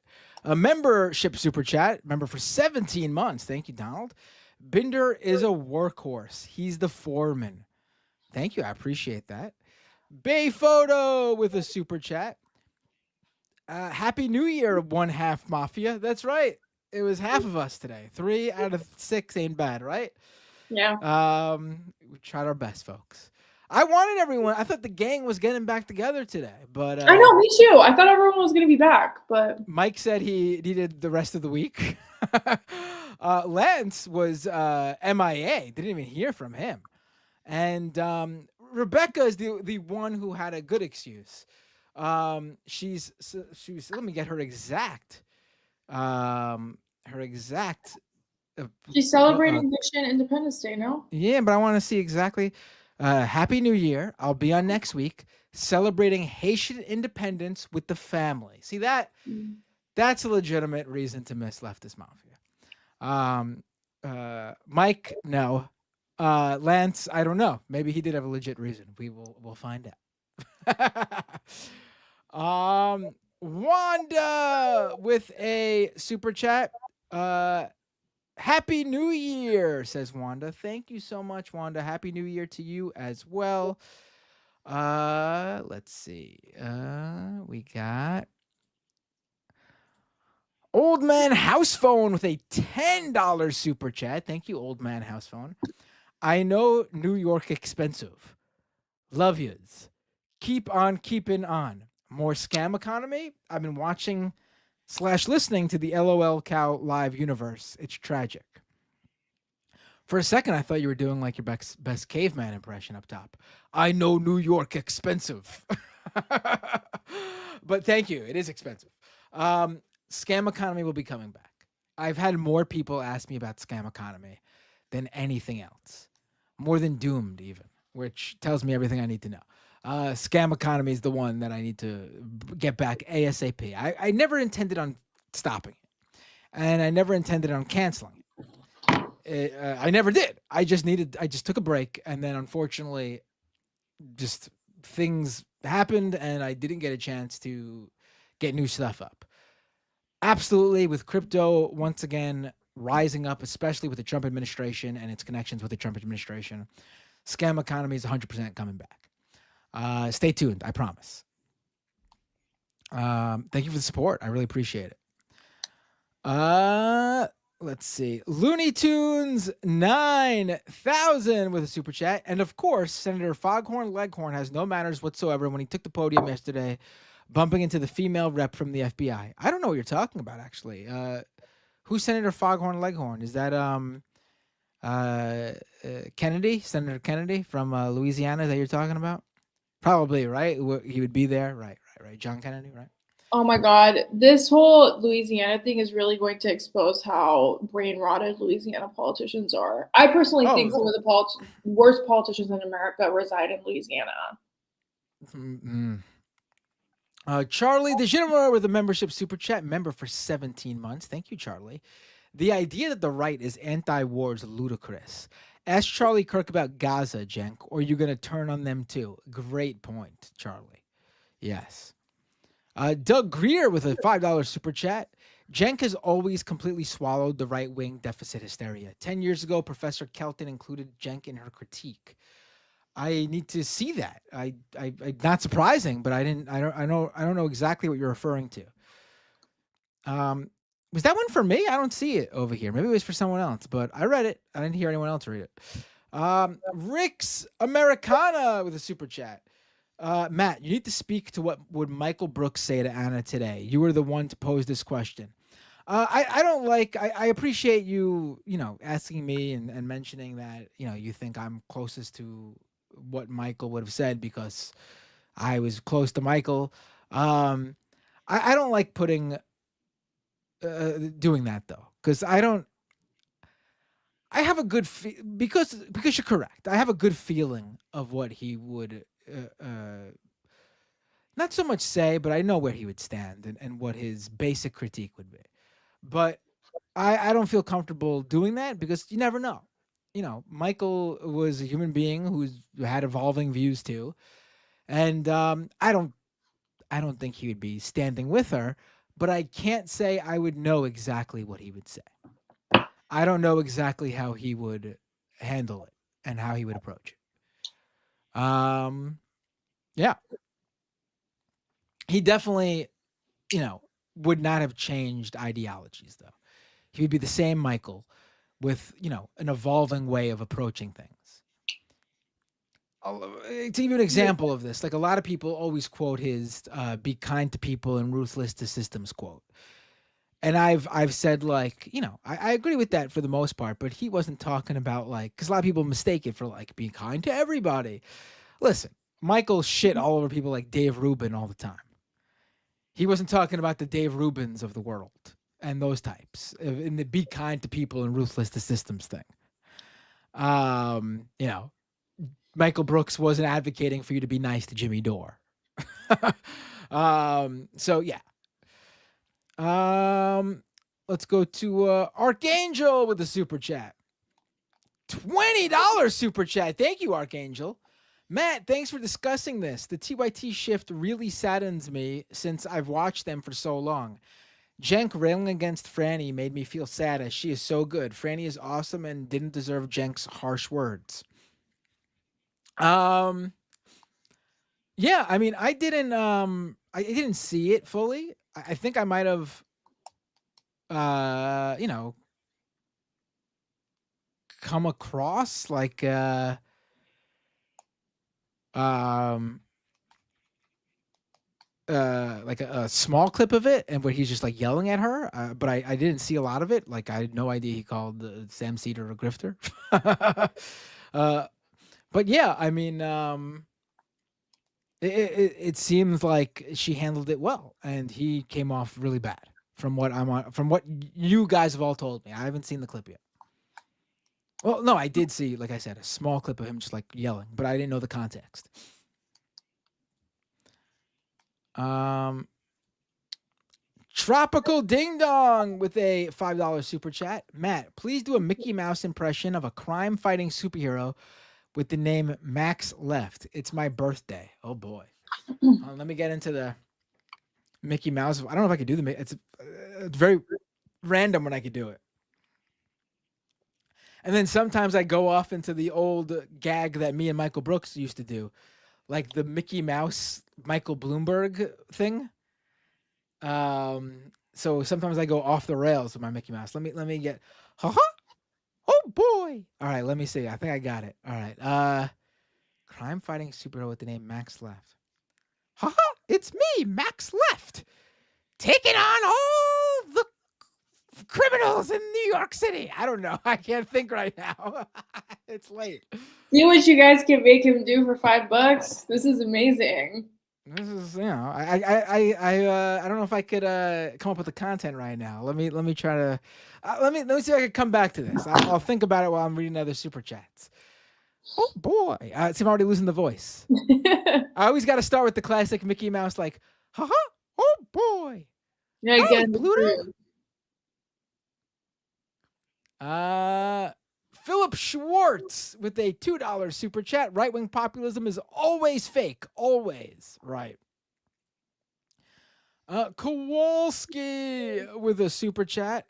a membership super chat, member for 17 months. Thank you, Donald. Binder is a workhorse. He's the foreman. Thank you. I appreciate that. Bay Photo with a super chat. Happy New Year, 1/2 Mafia. That's right. It was half of us today. 3 out of 6 ain't bad, right? Yeah. We tried our best, folks. I wanted everyone. I thought the gang was getting back together today, but I know, me too. I thought everyone was going to be back, but Mike said he needed the rest of the week. Lance was MIA. Didn't even hear from him. And Rebecca is the one who had a good excuse. She's let me get her exact she's celebrating Haitian Independence Day, no? Yeah, but I want to see exactly. Happy New Year. I'll be on next week celebrating Haitian independence with the family. See that's a legitimate reason to miss Leftist Mafia. Mike, no. Lance, I don't know. Maybe he did have a legit reason. We'll find out. Wanda with a super chat. Happy New Year, says Wanda. Thank you so much, Wanda. Happy New Year to you as well. Let's see. We got Old Man House Phone with a $10 super chat. Thank you, Old Man House Phone. I know New York expensive. Love yous. Keep on keeping on. More scam economy. I've been watching / listening to the LOL Cow live universe. It's tragic. For a second, I thought you were doing like your best caveman impression up top. I know New York expensive. But thank you. It is expensive. Scam economy will be coming back. I've had more people ask me about scam economy than anything else, more than Doomed even, which tells me everything I need to know. Scam economy is the one that I need to get back ASAP. I never intended on stopping it, and I never intended on canceling it. I never did. I just took a break, and then unfortunately, just things happened, and I didn't get a chance to get new stuff up. Absolutely, with crypto once again rising up, especially with the Trump administration and its connections with the Trump administration, scam economy is 100% coming back. Stay tuned, I promise. Thank you for the support. I really appreciate it. Let's see. Looney Tunes 9,000 with a super chat. And of course, Senator Foghorn Leghorn has no manners whatsoever when he took the podium yesterday, bumping into the female rep from the FBI. I don't know what you're talking about, actually. Who's Senator Foghorn Leghorn? Is that Kennedy, Senator Kennedy from Louisiana that you're talking about? Probably, right? He would be there. Right. John Kennedy, right? Oh my God, this whole Louisiana thing is really going to expose how brain rotted Louisiana politicians are. I personally think some of the worst politicians in America reside in Louisiana. Mm-hmm. Charlie the General with a membership super chat, member for 17 months. Thank you, Charlie. The idea that the right is anti-war is ludicrous. Ask Charlie Kirk about Gaza, Cenk, or are you going to turn on them too? Great point, Charlie. Yes. Doug Greer with a $5 super chat. Cenk has always completely swallowed the right-wing deficit hysteria. 10 years ago, Professor Kelton included Cenk in her critique. I need to see that. I not surprising, but I don't know exactly what you're referring to. Was that one for me? I don't see it over here. Maybe it was for someone else, but I read it. I didn't hear anyone else read it. Rick's Americana with a super chat. Matt, you need to speak to what would Michael Brooks say to Anna today. You were the one to pose this question. I appreciate you asking me and mentioning that, you think I'm closest to what Michael would have said because I was close to Michael. I don't like doing that though, because I have a good because you're correct. I have a good feeling of what he would not so much say, but I know where he would stand and what his basic critique would be. But I don't feel comfortable doing that because you never know. Michael was a human being who had evolving views too, and I don't think he would be standing with her. But I can't say I would know exactly what he would say. I don't know exactly how he would handle it and how he would approach it. Yeah. He definitely, would not have changed ideologies though. He would be the same Michael with, an evolving way of approaching things. To give you an example of this, like a lot of people always quote his be kind to people and ruthless to systems quote. And I've said like, I agree with that for the most part, but he wasn't talking about like, because a lot of people mistake it for like being kind to everybody. Listen, Michael shit all over people like Dave Rubin all the time. He wasn't talking about the Dave Rubins of the world and those types in the be kind to people and ruthless to systems thing. Michael Brooks wasn't advocating for you to be nice to Jimmy Dore. So yeah. Let's go to Archangel with the super chat. $20 super chat. Thank you, Archangel. Matt, thanks for discussing this. The TYT shift really saddens me since I've watched them for so long. Cenk railing against Franny made me feel sad as she is so good. Franny is awesome and didn't deserve Cenk's harsh words. Yeah, I mean, I didn't see it fully. I think I might have, come across like, like a small clip of it and where he's just like yelling at her, but I didn't see a lot of it. Like I had no idea he called Sam Cedar a grifter. But yeah, I mean, it seems like she handled it well and he came off really bad from what you guys have all told me. I haven't seen the clip yet. Well, no, I did see, like I said, a small clip of him just like yelling, but I didn't know the context. Tropical Ding Dong with a $5 super chat. Matt, please do a Mickey Mouse impression of a crime-fighting superhero with the name Max Left. It's my birthday. Oh boy. Let me get into the Mickey Mouse. I don't know if I could do the. It's very random when I could do it. And then sometimes I go off into the old gag that me and Michael Brooks used to do, like the Mickey Mouse Michael Bloomberg thing. So sometimes I go off the rails with my Mickey Mouse. Let me get, oh boy. All right, let me see. I think I got it. All right. Crime fighting superhero with the name Max Left. It's me, Max Left, taking on all the criminals in New York City. I don't know. I can't think right now. It's late. See what you guys can make him do for $5. This is amazing. This is, I don't know if I could come up with the content right now. Let me try to let me see if I can come back to this. I'll think about it while I'm reading other super chats. Oh boy, see, I'm already losing the voice. I always got to start with the classic Mickey Mouse, like, oh boy. Yeah, again, Pluto. Philip Schwartz with a $2 super chat. Right-wing populism is always fake. Always. Right. Kowalski with a super chat.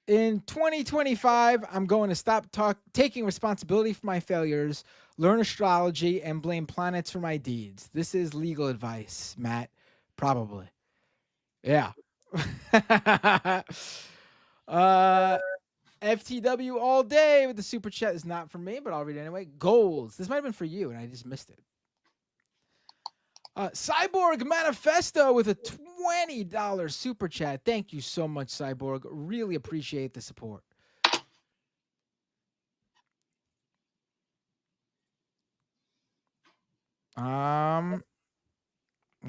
In 2025, I'm going to stop taking responsibility for my failures, learn astrology, and blame planets for my deeds. This is legal advice, Matt. Probably. Yeah. FTW all day with the super chat is not for me, but I'll read it anyway. Goals. This might have been for you, and I just missed it. Cyborg Manifesto with a $20 super chat. Thank you so much, Cyborg. Really appreciate the support.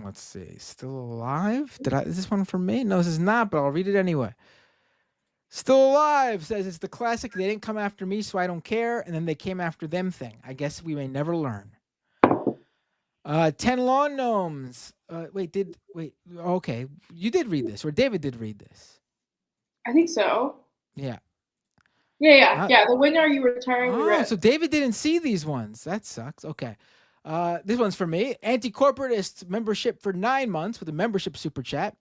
Let's see. Still alive? Is this one for me? No, this is not, but I'll read it anyway. Still alive says it's the classic. They didn't come after me, so I don't care. And then they came after them thing. I guess we may never learn. 10 Lawn Gnomes. Okay. You did read this, or David did read this. I think so. Yeah. Yeah. The When Are You Retiring? Oh, so David didn't see these ones. That sucks. Okay. This one's for me. Anti-corporatist membership for 9 months with a membership super chat.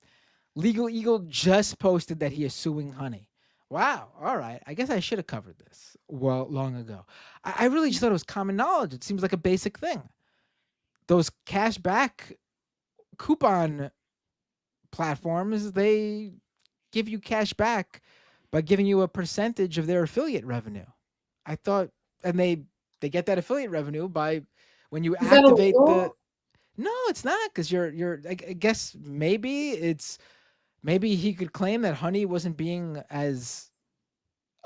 Legal Eagle just posted that he is suing Honey. Wow. All right. I guess I should have covered this long ago. I really just thought it was common knowledge. It seems like a basic thing. Those cashback coupon platforms, they give you cash back by giving you a percentage of their affiliate revenue. I thought, and they get that affiliate revenue by when you activate the. No, it's not, because I guess maybe he could claim that Honey wasn't being as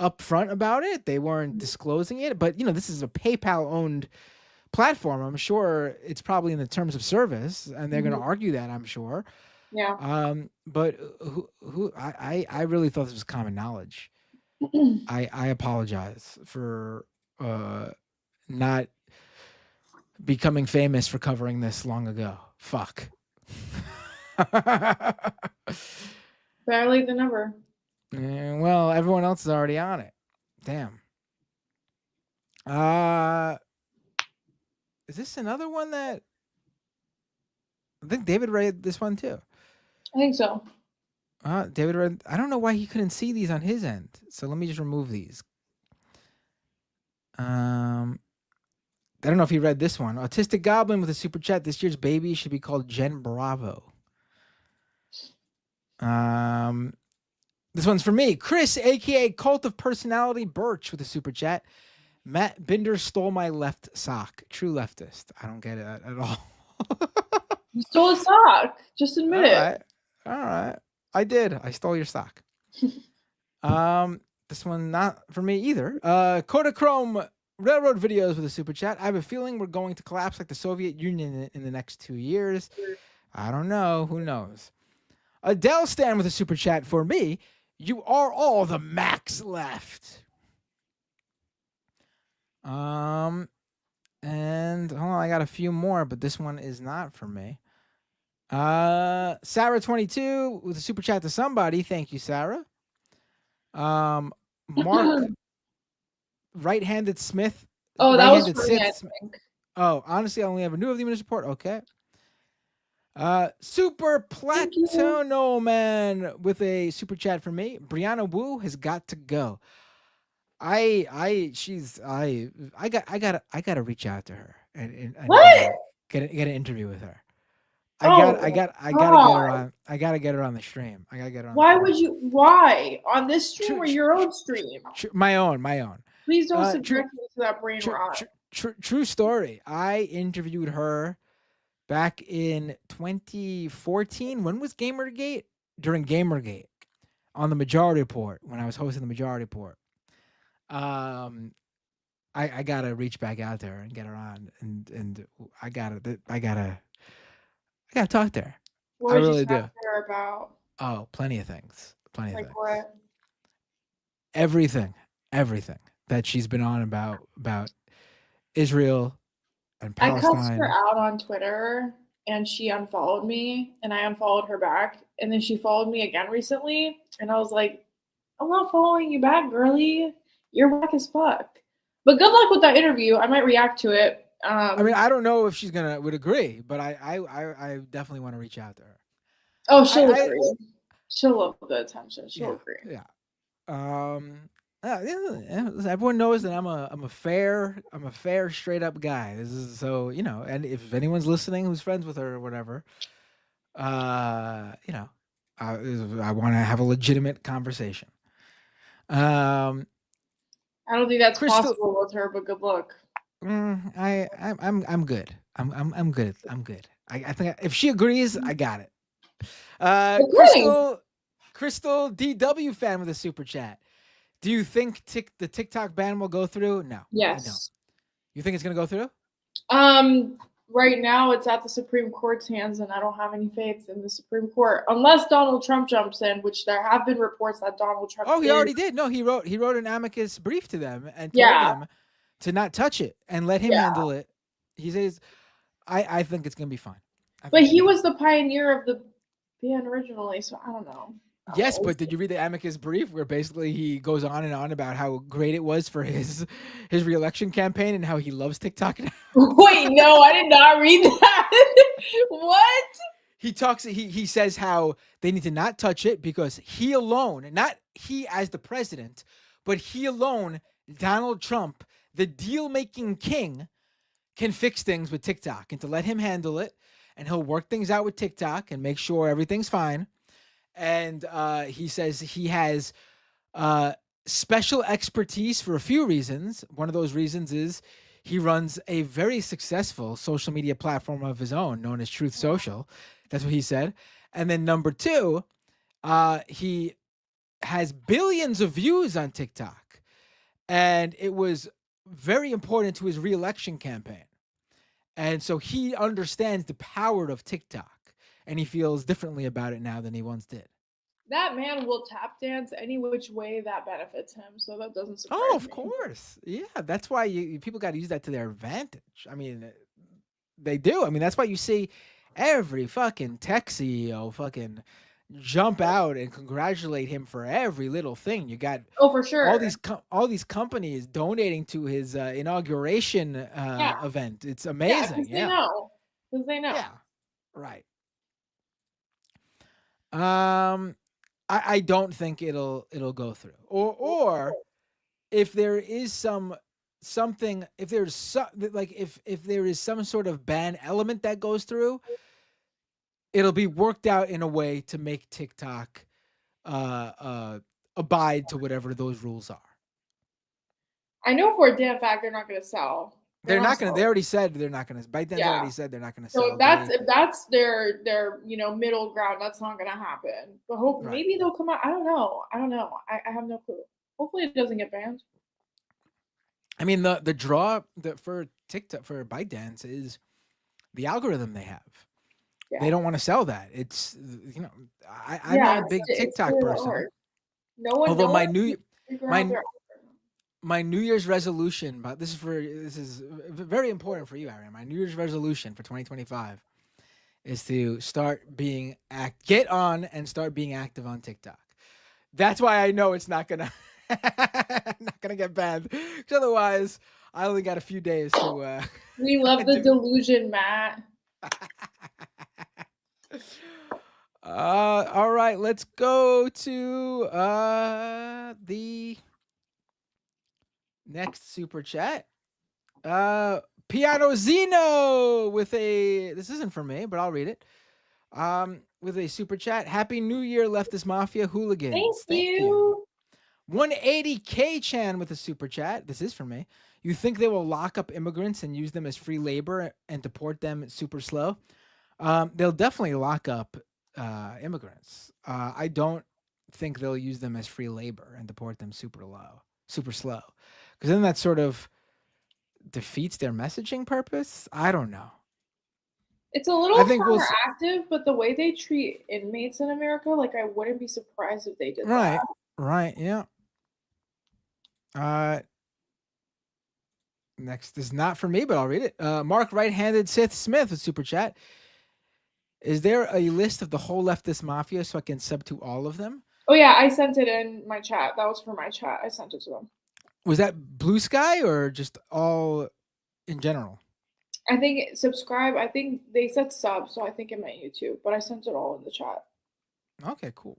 upfront about it. They weren't disclosing it, but this is a PayPal owned platform. I'm sure it's probably in the terms of service, and they're going to argue that, I'm sure. Yeah. But I really thought this was common knowledge. I apologize for not becoming famous for covering this long ago. Fuck. Better late than never. Well, everyone else is already on it. Damn. Is this another one that I think David read this one too? I think so. David read. I don't know why he couldn't see these on his end. So let me just remove these. I don't know if he read this one. Autistic Goblin with a super chat. This year's baby should be called Jen Bravo. This one's for me. Chris, aka Cult of Personality Birch with a super chat. Matt Binder stole my left sock. True leftist. I don't get it at all. You stole a sock. Just admit it. All right. I did. I stole your sock. This one not for me either. Kodachrome Railroad Videos with a super chat. I have a feeling we're going to collapse like the Soviet Union in the next 2 years. I don't know. Who knows? Adele Stan with a super chat for me. You are all the max left. And hold on, I got a few more, but this one is not for me. Sarah22 with a super chat to somebody. Thank you, Sarah. Mark right-handed Smith. Oh, that was right-handed for me, I Sith. think. Oh, honestly, I only ever knew of the Human Support. Okay. Super Plateau Man with a super chat for me. Brianna Wu has got to go. I gotta reach out to her and What? get an interview with her. I Oh, gotta get her God. on. I gotta get her on the stream. I gotta get her on. Why the would you? Why on this stream True- or your own stream? my own. Please don't True- subject me to that brain rot. True story. I interviewed her back in 2014. When was Gamergate? During Gamergate, on the Majority Report, when I was hosting the Majority Report. I gotta reach back out there and get her on, and I gotta talk to her. What I did really you talk do. to her about? Oh, plenty of things. Like what? Everything that she's been on about Israel and I cussed Palestine. her out on Twitter and she unfollowed me and I unfollowed her back. And then she followed me again recently. And I was like, I'm not following you back, girly. You're whack as fuck. But good luck with that interview. I might react to it. I mean, I don't know if she's would agree, but I definitely want to reach out to her. Oh, she'll agree. She'll love the attention. She'll agree. Yeah. Everyone knows that I'm a fair, straight up guy. This is so, and if anyone's listening who's friends with her or whatever, I want to have a legitimate conversation. I don't think that's possible with her, but good luck. I'm good. I'm good. I think if she agrees, I got it. Crystal DW fan with a super chat. Do you think the TikTok ban will go through? No. Yes. I don't. You think it's gonna go through? Right now it's at the Supreme Court's hands, and I don't have any faith in the Supreme Court unless Donald Trump jumps in, which there have been reports that Donald Trump. Oh, he already did. No, he wrote an amicus brief to them and told them to not touch it and let him handle it. He says, I think it's gonna be fine. But he was the pioneer of the ban originally, so I don't know. Yes, but did you read the amicus brief where basically he goes on and on about how great it was for his re-election campaign and how he loves TikTok now? Wait, no, I did not read that. What? He says how they need to not touch it because he alone, not he as the president, but he alone, Donald Trump, the deal-making king, can fix things with TikTok, and to let him handle it, and he'll work things out with TikTok and make sure everything's fine. And he says he has special expertise for a few reasons. One of those reasons is he runs a very successful social media platform of his own known as Truth Social. That's what he said. And then number two, he has billions of views on TikTok. And it was very important to his re-election campaign. And so he understands the power of TikTok. And he feels differently about it now than he once did. That man will tap dance any which way that benefits him, so that doesn't surprise me. Oh, of course. Yeah, that's why people got to use that to their advantage. I mean, they do. I mean, that's why you see every fucking tech CEO fucking jump out and congratulate him for every little thing. You got for sure all these companies donating to his inauguration event. It's amazing. Yeah, because they know. Yeah, right. I don't think it'll go through. Or if there is something, if there's if there is some sort of ban element that goes through, it'll be worked out in a way to make TikTok abide to whatever those rules are. I know for a damn fact they're not going to sell. They're not going to. They already said they're not going to. ByteDance already said they're not going to sell. So if that's their middle ground, that's not going to happen. But maybe they'll come out. I don't know. I have no clue. Hopefully it doesn't get banned. I mean, the draw for TikTok for ByteDance is the algorithm they have. Yeah. They don't want to sell that. It's, you know, I'm Yeah, not a big it's TikTok really person. hard. No one, Although no my one new can figure my out their my New Year's resolution, but this is very important for you, Arian. My New Year's resolution for 2025 is to get on and start being active on TikTok. That's why I know it's not gonna not gonna get banned. 'Cause otherwise, I only got a few days to. We love the delusion, Matt. All right, let's go to the next super chat. Piano Zeno with this isn't for me, but I'll read it. With a super chat. Happy New Year, Leftist Mafia hooligans. Thank you. 180K Chan with a super chat. This is for me. You think they will lock up immigrants and use them as free labor and deport them super slow? They'll definitely lock up immigrants. I don't think they'll use them as free labor and deport them super slow. Because then that sort of defeats their messaging purpose. I don't know. It's a little I think counteractive, but the way they treat inmates in America, like I wouldn't be surprised if they did that. Right, yeah. Next is not for me, but I'll read it. Mark Right-Handed Sith Smith with super chat. Is there a list of the whole Leftist Mafia so I can sub to all of them? Oh yeah, I sent it in my chat. That was for my chat. I sent it to them. Was that Blue Sky or just all in general? I think subscribe. I think they said sub, so I think it meant YouTube, but I sent it all in the chat. Okay, cool.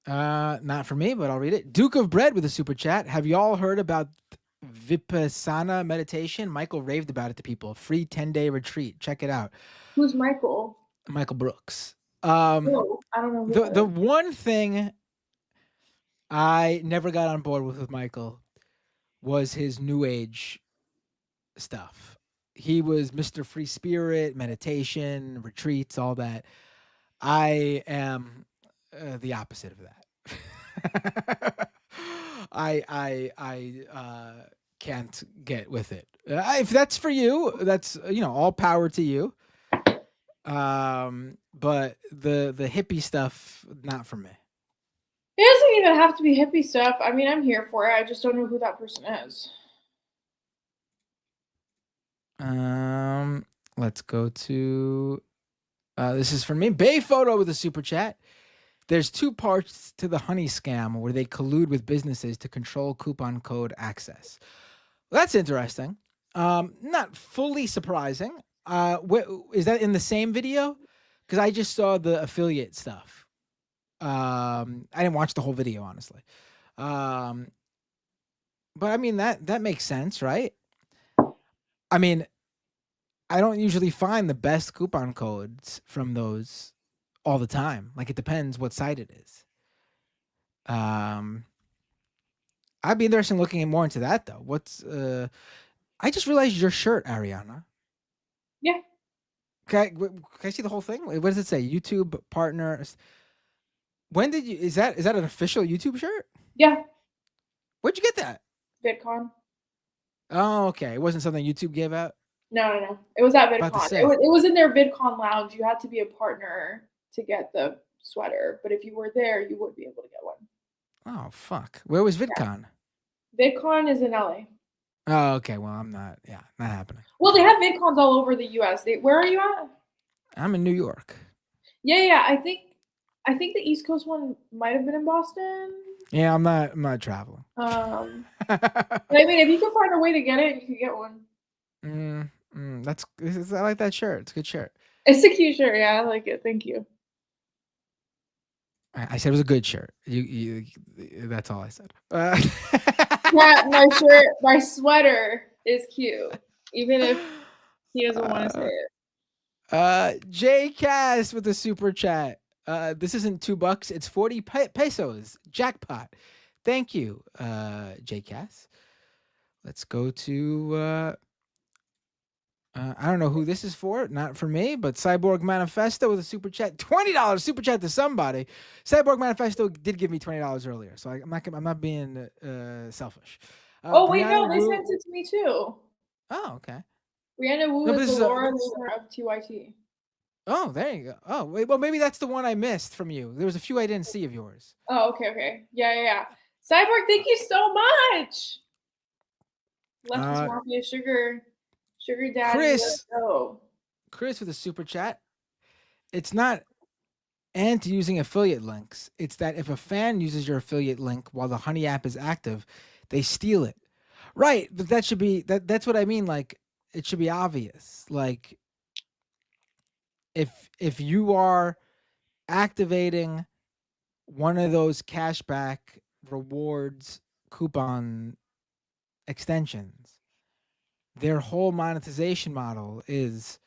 Not for me, but I'll read it. Duke of Bread with a super chat. Have you all heard about Vipassana meditation? Michael raved about it to people. Free 10-day retreat. Check it out. Who's Michael? Michael Brooks. I don't know. The one thing I never got on board with Michael was his New Age stuff. He was Mr. Free Spirit, meditation, retreats, all that. I am the opposite of that. I can't get with it. If that's for you, that's all power to you. But the hippie stuff, not for me. It doesn't even have to be hippie stuff. I mean, I'm here for it. I just don't know who that person is. Let's go to this is for me. Bay Photo with a super chat. There's two parts to the honey scam where they collude with businesses to control coupon code access. Well, that's interesting. Not fully surprising. Is that in the same video? Because I just saw the affiliate stuff. I didn't watch the whole video, honestly. But I mean, that makes sense, right? I mean, I don't usually find the best coupon codes from those all the time. Like, it depends what site it is. I'd be interested in looking more into that, though. I just realized your shirt, Ariana. Yeah. Can I see the whole thing? What does it say? YouTube partner. When did you? Is that an official YouTube shirt? Yeah. Where'd you get that? VidCon. Oh, okay. It wasn't something YouTube gave out? No. It was at VidCon. It was in their VidCon lounge. You had to be a partner to get the sweater, but if you were there, you would be able to get one. Oh, fuck. Where was VidCon? Yeah. VidCon is in LA. Oh, okay. Well, I'm not. Yeah, not happening. Well, they have VidCons all over the U.S. Where are you at? I'm in New York. Yeah. I think the East Coast one might have been in Boston. Yeah, I'm not traveling. I mean, if you could find a way to get it, you could get one. I like that shirt. It's a good shirt. It's a cute shirt. Yeah, I like it. Thank you. I said it was a good shirt. You that's all I said. Yeah, my sweater is cute, even if he doesn't want to say it. J Cass with the super chat. This isn't $2, it's 40 pesos. Jackpot. Thank you, J Cass. Let's go to I don't know who this is for. Not for me, but Cyborg Manifesto with a super chat. $20 super chat to somebody. Cyborg Manifesto did give me $20 earlier, so I'm not being selfish. Oh wait, no, they sent it to me too. Oh, okay. Rihanna Wu No, but is this the is Laura Loomer of TYT. Oh, there you go. Oh, wait, well, maybe that's the one I missed from you. There was a few I didn't see of yours. Oh, okay. Yeah. Cyborg, thank you so much. Leftist Mafia, sugar daddy, let's go. Chris with a super chat. It's not anti-using affiliate links. It's that if a fan uses your affiliate link while the Honey app is active, they steal it. Right, but that should be that's what I mean. Like, it should be obvious. Like, if you are activating one of those cashback rewards coupon extensions, their whole monetization model is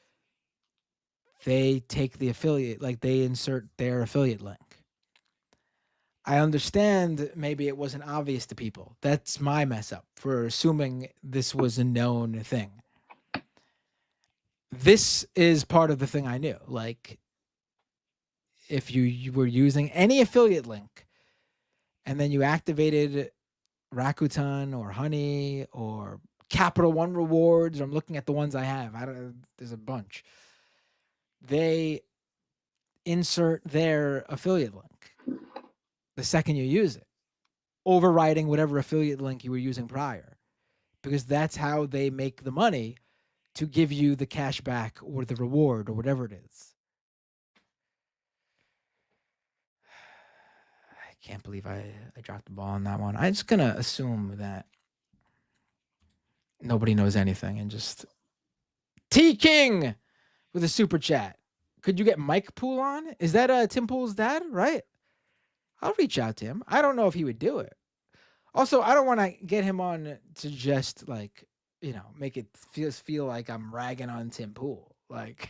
they take the affiliate, like they insert their affiliate link. I understand maybe it wasn't obvious to people. That's my mess up for assuming this was a known thing. This is part of the thing I knew. Like, if you were using any affiliate link and then you activated Rakuten or Honey or Capital One Rewards, or I'm looking at the ones I have. There's a bunch. They insert their affiliate link the second you use it, overriding whatever affiliate link you were using prior, because that's how they make the money to give you the cash back or the reward or whatever it is. I can't believe I dropped the ball on that one. I'm just going to assume that nobody knows anything and just... T King with a super chat. Could you get Mike Poole on? Is that Tim Poole's dad, right? I'll reach out to him. I don't know if he would do it. Also, I don't want to get him on to just, like, you know, make it feel like I'm ragging on Tim Poole. Like,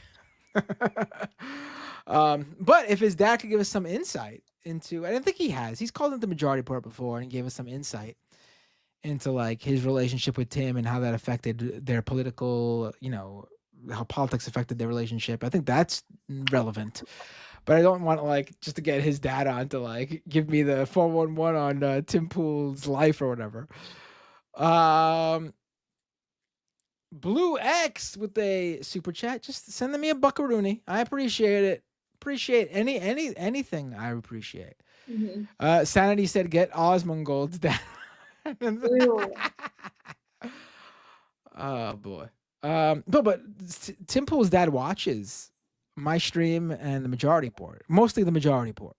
but if his dad could give us some insight into, I don't think he has. He's called into Majority Report before and he gave us some insight into, like, his relationship with Tim and how that affected their political, you know, how politics affected their relationship. I think that's relevant. But I don't want, like, just to get his dad on to, like, give me the 411 on Tim Poole's life or whatever. Blue X with a super chat, just sending me a buckaroonie. I appreciate it. Appreciate anything. I appreciate. Mm-hmm. Sanity said, "Get Osmongold's dad." Oh boy. But Tim Pool's dad watches my stream and the Majority Report, mostly the Majority Report.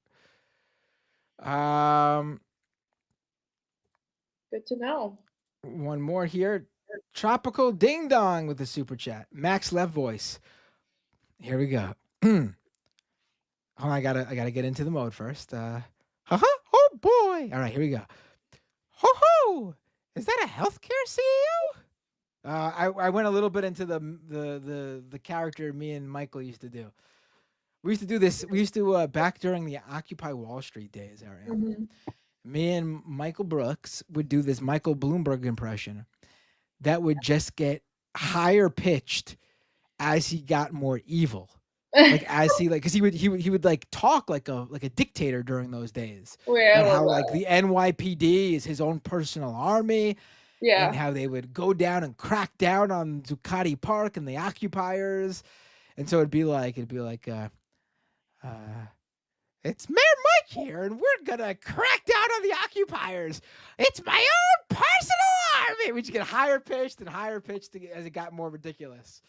Good to know. One more here. Tropical Ding Dong with the super chat. Max Left voice. Here we go. Hold on, I gotta get into the mode first. Oh boy. All right, here we go. Ho ho! Is that a healthcare CEO? I went a little bit into the character me and Michael used to do. We used to do this. We used to back during the Occupy Wall Street days, Ariana. Mm-hmm. Me and Michael Brooks would do this Michael Bloomberg impression that would just get higher pitched as he got more evil. Like, as he, like, because he would like talk like a dictator during those days. Yeah, and how like the NYPD is his own personal army. Yeah. And how they would go down and crack down on Zuccotti Park and the occupiers. And so it'd be like it's Mayor Mike here, and we're gonna crack down on the occupiers. It's my own personal army. We just get higher pitched as it got more ridiculous.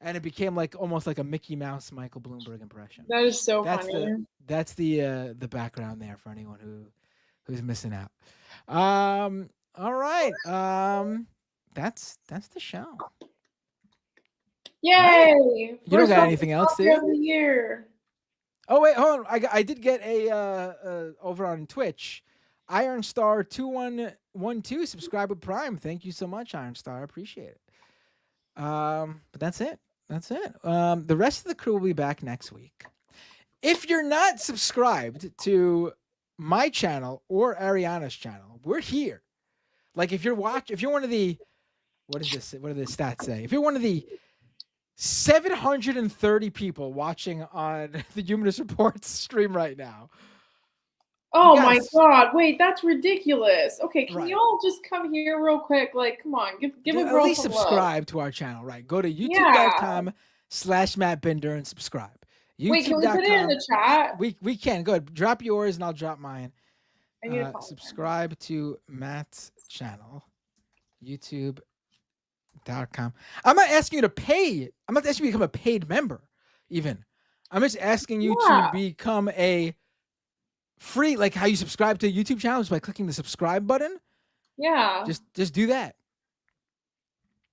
And it became like almost like a Mickey Mouse Michael Bloomberg impression. That is so funny. That's the background there for anyone who's missing out. All right. That's the show. Yay! Right. You don't got anything else, do you? Of the year. Oh wait, hold on. I did get a over on Twitch. Ironstar 2112 subscribe with Prime. Thank you so much, Ironstar. I appreciate it. But that's it. The rest of the crew will be back next week. If you're not subscribed to my channel or Ariana's channel, we're here. Like, if you're one of the, what do the stats say? If you're one of the 730 people watching on the Humanist Reports stream right now, Oh my guys- god! Wait, that's ridiculous. Okay, can Right. you all just come here real quick? Like, come on, give a At girl least some love. subscribe to our channel, right? Go to Yeah. youtube.com/Matt Binder and subscribe. Wait, can we put it in the chat? We can. Go ahead. Drop yours and I'll drop mine. I need to find it. Subscribe to Matt's channel. YouTube.com. I'm not asking you to pay. I'm not asking you to become a paid member, even. I'm just asking you to Yeah. become a free, like how you subscribe to a YouTube channel just by clicking the subscribe button. Yeah. Just do that.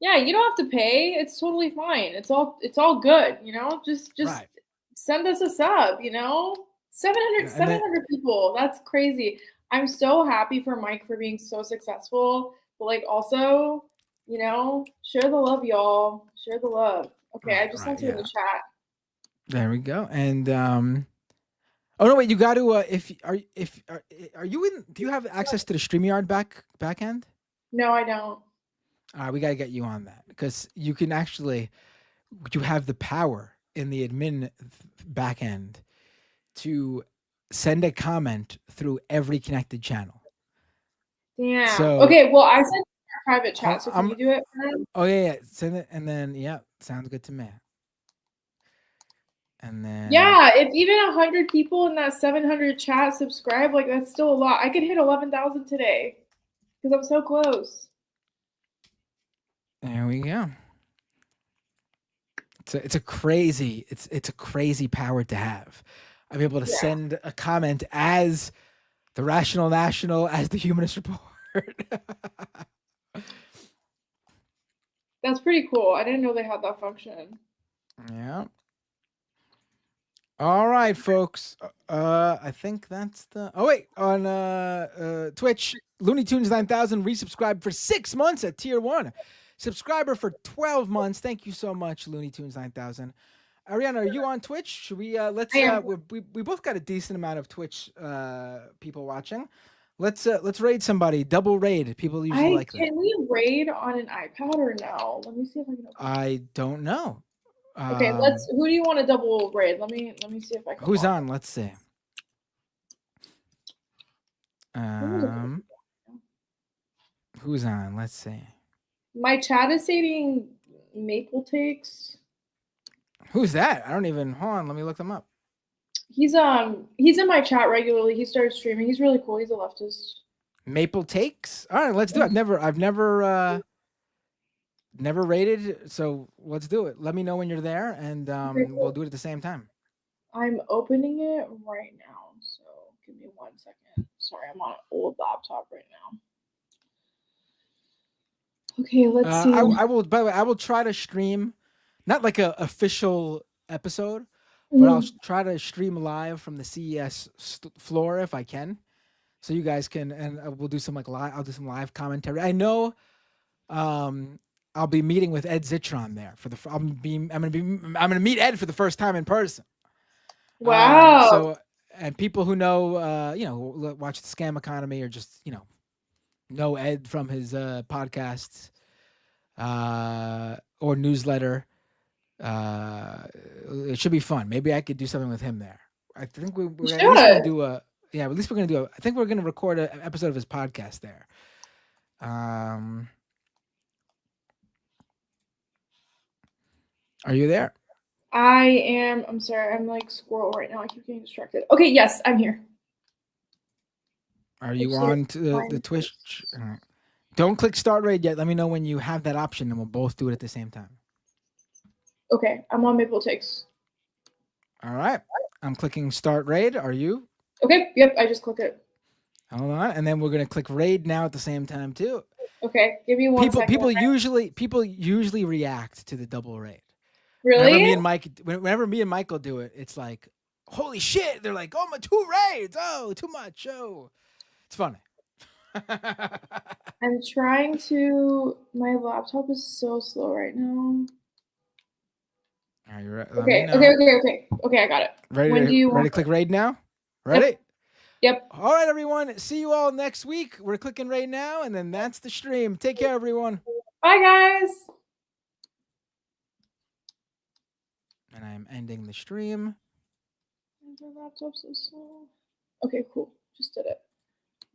Yeah, you don't have to pay. It's totally fine. It's all good, you know? Just Right. send us a sub, you know? 700 people. That's crazy. I'm so happy for Mike for being so successful, but like also, you know, share the love, y'all. Share the love. Okay, I just sent it in the chat. There we go. And oh no, wait, you got to are you in? Do you have access to the StreamYard back end? No, I don't. We got to get you on that because you can actually, you have the power in the admin back end to send a comment through every connected channel. Damn. So okay, well, I sent it in our private chat, so can you do it for him? Oh yeah, send it, and then sounds good to me. And then yeah, if even 100 people in that 700 chat subscribe, like that's still a lot. I could hit 11,000 today because I'm so close. There we go. It's a crazy power to have. I'm able to send a comment as the Rational National, as the Humanist Report. That's pretty cool. I didn't know they had that function. Yeah. All right, folks. I think that's the. Oh wait, on Twitch, Looney Tunes 9000 resubscribed for 6 months at tier 1. Subscriber for 12 months. Thank you so much, Looney Tunes 9000. Ariana, are you on Twitch? Should we let's we both got a decent amount of Twitch people watching. Let's raid somebody. Double raid. People usually like that. Can we raid on an iPad or no? Let me see if I can. I don't know. Okay, who do you want to double raid? Let me see if I can. Who's on? Let's see. Who's on? Let's see. My chat is saying Maple Takes. Who's that? I don't even. Hold on, let me look them up. He's in my chat regularly. He started streaming. He's really cool. He's a leftist. Maple Takes. All right, let's do it. I've never rated, so let's do it. Let me know when you're there, and we'll do it at the same time. I'm opening it right now, so give me 1 second. Sorry, I'm on an old laptop right now. Okay, let's see. I will. By the way, I will try to stream, not like a official episode, but I'll try to stream live from the CES floor if I can, so you guys can, and we'll do some like live. I'll do some live commentary. I know, I'll be meeting with Ed Zitron there for the. I'm gonna meet Ed for the first time in person. Wow. So, and people who know, who watch the Scam Economy or just know Ed from his podcasts or newsletter. It should be fun. Maybe I could do something with him there. I think we're at least gonna do a. Yeah, at least we're gonna do a. I think we're gonna record an episode of his podcast there. Are you there? I am. I'm sorry. I'm like squirrel right now. I keep getting distracted. Okay. Yes, I'm here. Are you on to the Twitch? Don't click start raid yet. Let me know when you have that option, and we'll both do it at the same time. Okay, I'm on Maple Takes. All right. I'm clicking start raid. Are you? Okay. Yep. I just clicked it. Hold on, and then we're gonna click raid now at the same time too. Okay. Give me 1 second. People usually react to the double raid. Really? Whenever me and Michael do it, it's like, holy shit! They're like, oh my 2 raids! Oh, too much! Oh, it's funny. I'm trying to. My laptop is so slow right now. Are you ready? Okay. I got it. Ready to click raid now? Ready? Yep. All right, everyone. See you all next week. We're clicking raid now, and then that's the stream. Take care, everyone. Bye, guys. And I'm ending the stream. My laptop's so slow. Okay, cool. Just did it.